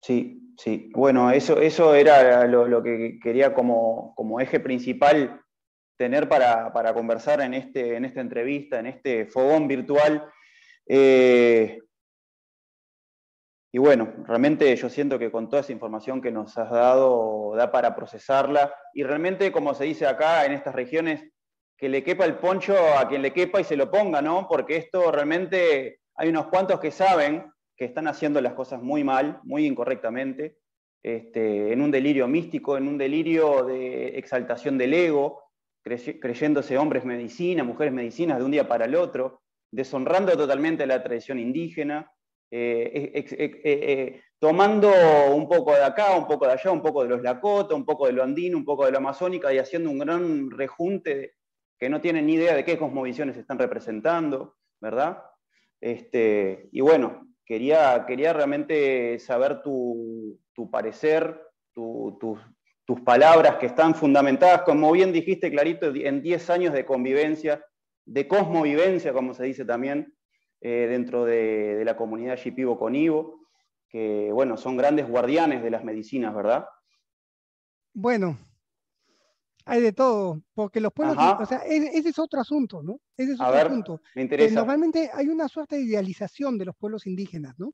sí, sí. Bueno, eso era lo que quería como eje principal tener para conversar en esta entrevista, en este fogón virtual. Eh, y bueno, realmente yo siento que con toda esa información que nos has dado, da para procesarla. Y realmente, como se dice acá en estas regiones, que le quepa el poncho a quien le quepa y se lo ponga, ¿no? Porque esto realmente hay unos cuantos que saben que están haciendo las cosas muy mal, muy incorrectamente, en un delirio místico, en un delirio de exaltación del ego, creyéndose hombres medicina, mujeres medicinas de un día para el otro, deshonrando totalmente la tradición indígena, tomando un poco de acá, un poco de allá, un poco de los Lakota, un poco de lo andino, un poco de lo amazónica y haciendo un gran rejunte que no tienen ni idea de qué cosmovisiones están representando, ¿verdad? Y bueno, quería realmente saber tu parecer, tus palabras que están fundamentadas, como bien dijiste, Clarito, en 10 años de convivencia, de cosmovivencia, como se dice también, dentro de la comunidad Shipibo Conibo, que bueno, son grandes guardianes de las medicinas, ¿verdad? Bueno, hay de todo, porque los pueblos, o sea, Ajá, ese es otro asunto, ¿no? Ese es a otro ver, asunto, me que interesa. normalmente hay una suerte de idealización de los pueblos indígenas, ¿no?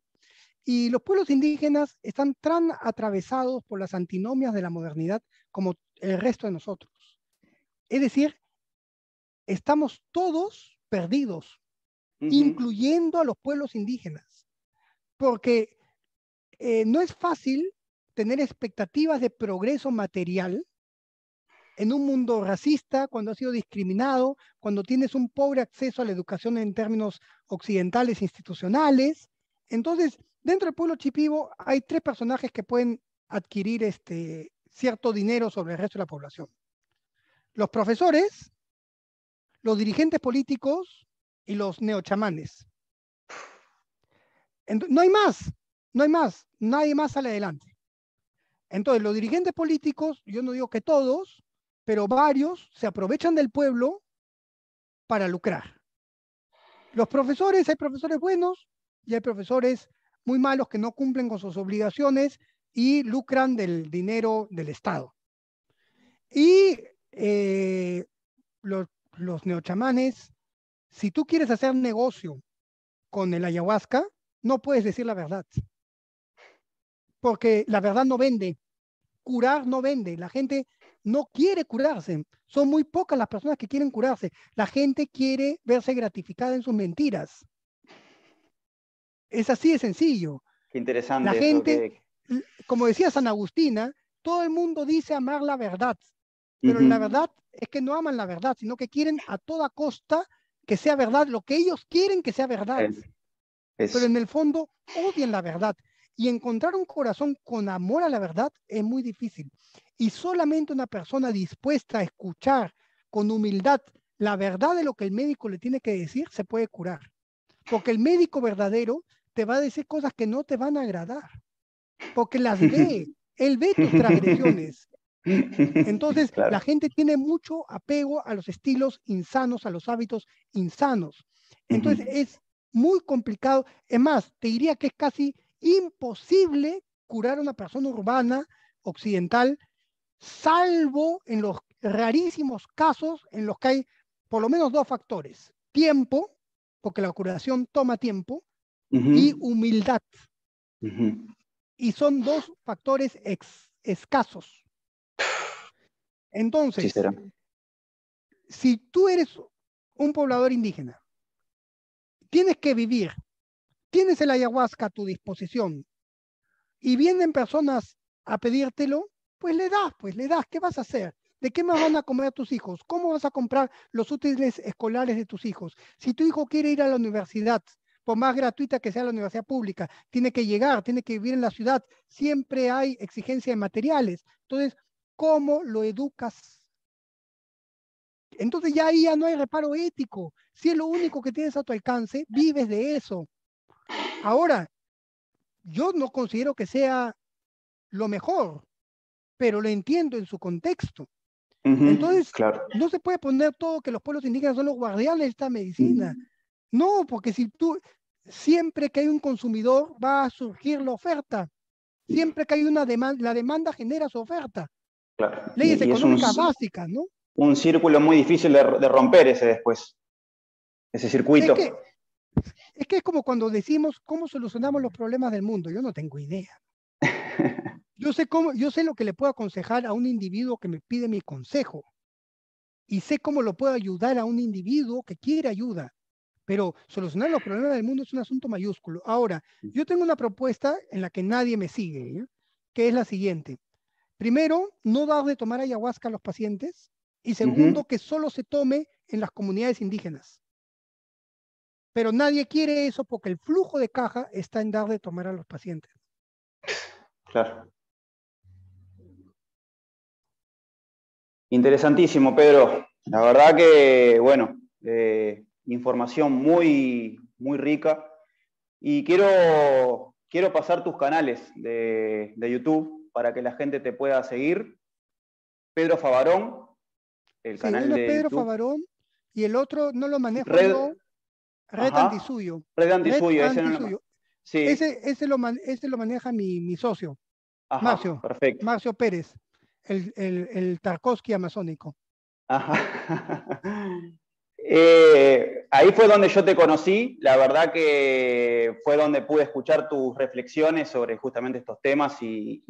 Y los pueblos indígenas están tan atravesados por las antinomias de la modernidad como el resto de nosotros. Es decir, estamos todos perdidos, Uh -huh. incluyendo a los pueblos indígenas, porque no es fácil tener expectativas de progreso material en un mundo racista, cuando has sido discriminado, cuando tienes un pobre acceso a la educación en términos occidentales institucionales. Entonces, dentro del pueblo chipivo hay tres personajes que pueden adquirir cierto dinero sobre el resto de la población. Los profesores, los dirigentes políticos y los neochamanes. No hay más, no hay más, nadie más sale adelante. Entonces, los dirigentes políticos, yo no digo que todos, pero varios se aprovechan del pueblo para lucrar. Los profesores, hay profesores buenos y hay profesores muy malos que no cumplen con sus obligaciones y lucran del dinero del Estado. Y los neochamanes, si tú quieres hacer negocio con el ayahuasca, no puedes decir la verdad, porque la verdad no vende, curar no vende, la gente no quiere curarse, son muy pocas las personas que quieren curarse, la gente quiere verse gratificada en sus mentiras, es así de sencillo. Qué La interesante eso gente, que... como decía San Agustina, todo el mundo dice amar la verdad, Uh pero la -huh. verdad es que no aman la verdad, sino que quieren a toda costa que sea verdad, lo que ellos quieren que sea verdad, pero Eso. en el fondo odian la verdad. Y encontrar un corazón con amor a la verdad es muy difícil. Y solamente una persona dispuesta a escuchar con humildad la verdad de lo que el médico le tiene que decir se puede curar. Porque el médico verdadero te va a decir cosas que no te van a agradar, porque las ve, él ve tus transgresiones, Entonces, la Claro. gente tiene mucho apego a los estilos insanos, a los hábitos insanos. Entonces, Ujú. es muy complicado. Es más, te diría que es casi imposible curar a una persona urbana occidental, salvo en los rarísimos casos en los que hay por lo menos dos factores. Tiempo, porque la curación toma tiempo, y Ujú. humildad. Ujú. Y son dos factores escasos. Sí Entonces, será. si tú eres un poblador indígena, tienes que vivir, tienes el ayahuasca a tu disposición y vienen personas a pedírtelo, pues le das, ¿qué vas a hacer? ¿De qué más van a comer tus hijos? ¿Cómo vas a comprar los útiles escolares de tus hijos? Si tu hijo quiere ir a la universidad, por más gratuita que sea la universidad pública, tiene que llegar, tiene que vivir en la ciudad, siempre hay exigencia de materiales. Entonces, ¿cómo lo educas? Entonces ya ahí ya no hay reparo ético. Si es lo único que tienes a tu alcance, vives de eso. Ahora, yo no considero que sea lo mejor, pero lo entiendo en su contexto. Ujú. Entonces, Claro. no se puede poner todo que los pueblos indígenas son los guardianes de esta medicina. Mm. No, porque si tú, siempre que hay un consumidor, va a surgir la oferta. Siempre que hay una demanda, la demanda genera su oferta. Claro. Leyes Y es económicas básicas, ¿no? un círculo muy difícil de romper ese después, ese Es circuito. que, es que es como cuando decimos cómo solucionamos los problemas del mundo. Yo no tengo idea. Yo sé lo que le puedo aconsejar a un individuo que me pide mi consejo y sé cómo lo puedo ayudar a un individuo que quiere ayuda, pero solucionar los problemas del mundo es un asunto mayúsculo. Ahora, yo tengo una propuesta en la que nadie me sigue, ¿eh? Que es la siguiente. Primero, no dar de tomar ayahuasca a los pacientes y segundo, Ujú. que solo se tome en las comunidades indígenas. Pero nadie quiere eso porque el flujo de caja está en dar de tomar a los pacientes. Claro. Interesantísimo, Pedro. La verdad que, bueno, información muy, muy rica. Y quiero pasar tus canales de YouTube para que la gente te pueda seguir. Pedro Favarón, el Sí, canal uno es de Pedro YouTube. Favarón y el otro no lo manejo Red, yo, Red ajá, Antisuyo. Red Red Antisuyo, ese no lo. Antisuyo. Sí, Ese lo maneja mi socio, ajá, Marcio, perfecto. Marcio Pérez, el Tarkovsky amazónico. Ajá. Ahí fue donde yo te conocí, la verdad que fue donde pude escuchar tus reflexiones sobre justamente estos temas y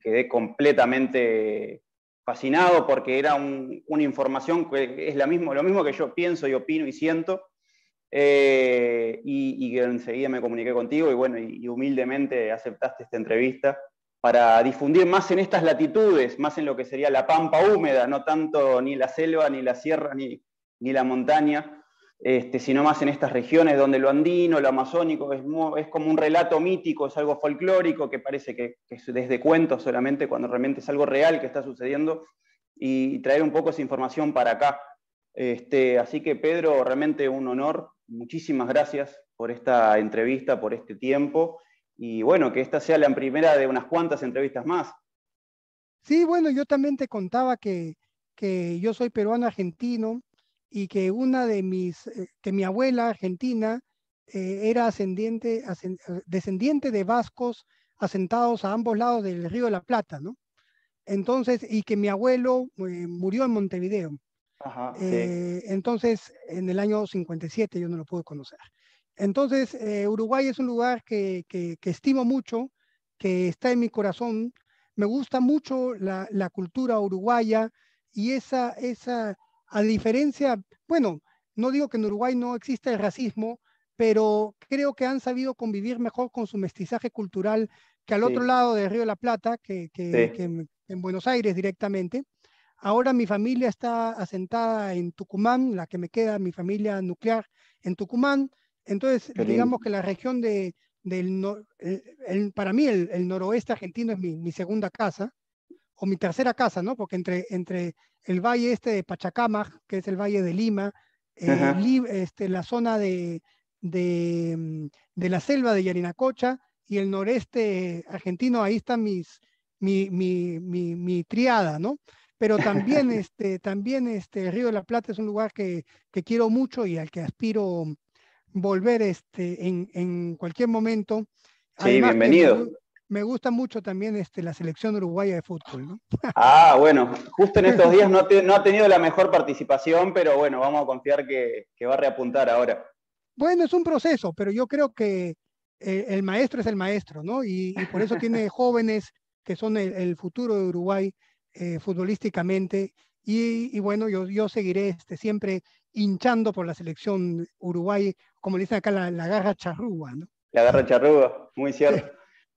quedé completamente fascinado porque era una información que es lo mismo que yo pienso y opino y siento. Y que enseguida me comuniqué contigo y bueno, y humildemente aceptaste esta entrevista para difundir más en estas latitudes, más en lo que sería la pampa húmeda, no tanto ni la selva, ni la sierra, ni la montaña, sino más en estas regiones donde lo andino, lo amazónico, es como un relato mítico, es algo folclórico que parece que es desde cuentos solamente, cuando realmente es algo real que está sucediendo, y traer un poco esa información para acá. Así que Pedro, realmente un honor. Muchísimas gracias por esta entrevista, por este tiempo. Y bueno, que esta sea la primera de unas cuantas entrevistas más. Sí, bueno, yo también te contaba que yo soy peruano argentino y que que mi abuela argentina era descendiente de vascos asentados a ambos lados del Río de la Plata, ¿no? Entonces, y que mi abuelo murió en Montevideo. Ajá, sí. Entonces, en el año 57 yo no lo pude conocer. Entonces, Uruguay es un lugar que estimo mucho, que está en mi corazón. Me gusta mucho la cultura uruguaya y a diferencia, bueno, no digo que en Uruguay no exista el racismo, pero creo que han sabido convivir mejor con su mestizaje cultural que al otro Sí, lado del Río de la Plata, que sí. en Buenos Aires directamente. Ahora mi familia está asentada en Tucumán, la que me queda, mi familia nuclear en Tucumán. Entonces, Qué lindo. digamos que la región para mí el noroeste argentino es mi segunda casa, o mi tercera casa, ¿no? Porque entre el valle este de Pachacamac, que es el valle de Lima, Ajá. la zona de la selva de Yarinacocha y el noreste argentino, ahí están mi triada, ¿no? Pero también, Río de la Plata es un lugar que quiero mucho y al que aspiro volver en cualquier momento. Sí, Además que bienvenido. me gusta mucho también la selección uruguaya de fútbol, ¿no? Ah, bueno, justo en estos días no ha tenido la mejor participación, pero bueno, vamos a confiar que va a reapuntar ahora. Bueno, es un proceso, pero yo creo que el maestro es el maestro, ¿no? Y por eso tiene jóvenes que son el futuro de Uruguay futbolísticamente. Y bueno, yo seguiré siempre hinchando por la selección Uruguay, como le dicen acá, la garra charrúa, ¿no? La garra charruga, muy cierto.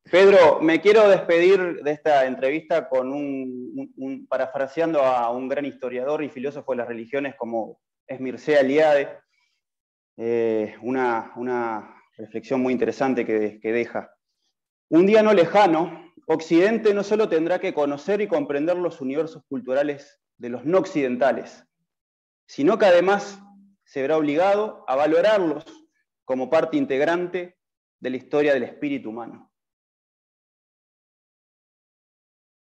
Pedro, me quiero despedir de esta entrevista con parafraseando a un gran historiador y filósofo de las religiones como es Mircea Eliade, una reflexión muy interesante que deja. Un día no lejano, Occidente no solo tendrá que conocer y comprender los universos culturales de los no occidentales, sino que además se verá obligado a valorarlos como parte integrante de la historia del espíritu humano.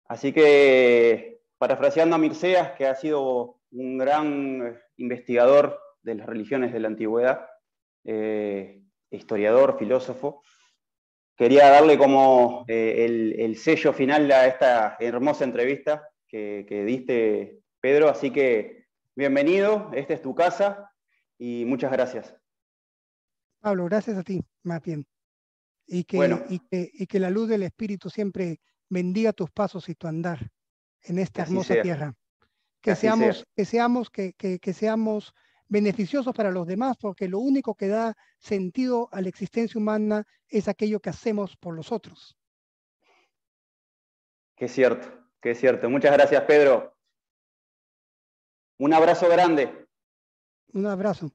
Así que, parafraseando a Mircea, que ha sido un gran investigador de las religiones de la antigüedad, historiador, filósofo, quería darle como el sello final a esta hermosa entrevista que diste, Pedro. Así que, bienvenido, esta es tu casa y muchas gracias. Pablo, gracias a ti, más bien. Bueno, Y que la luz del Espíritu siempre bendiga tus pasos y tu andar en que esta así hermosa sea, tierra. que así sea. Que seamos beneficiosos para los demás, porque lo único que da sentido a la existencia humana es aquello que hacemos por los otros. Que es cierto, que es cierto. Muchas gracias, Pedro. Un abrazo grande. Un abrazo.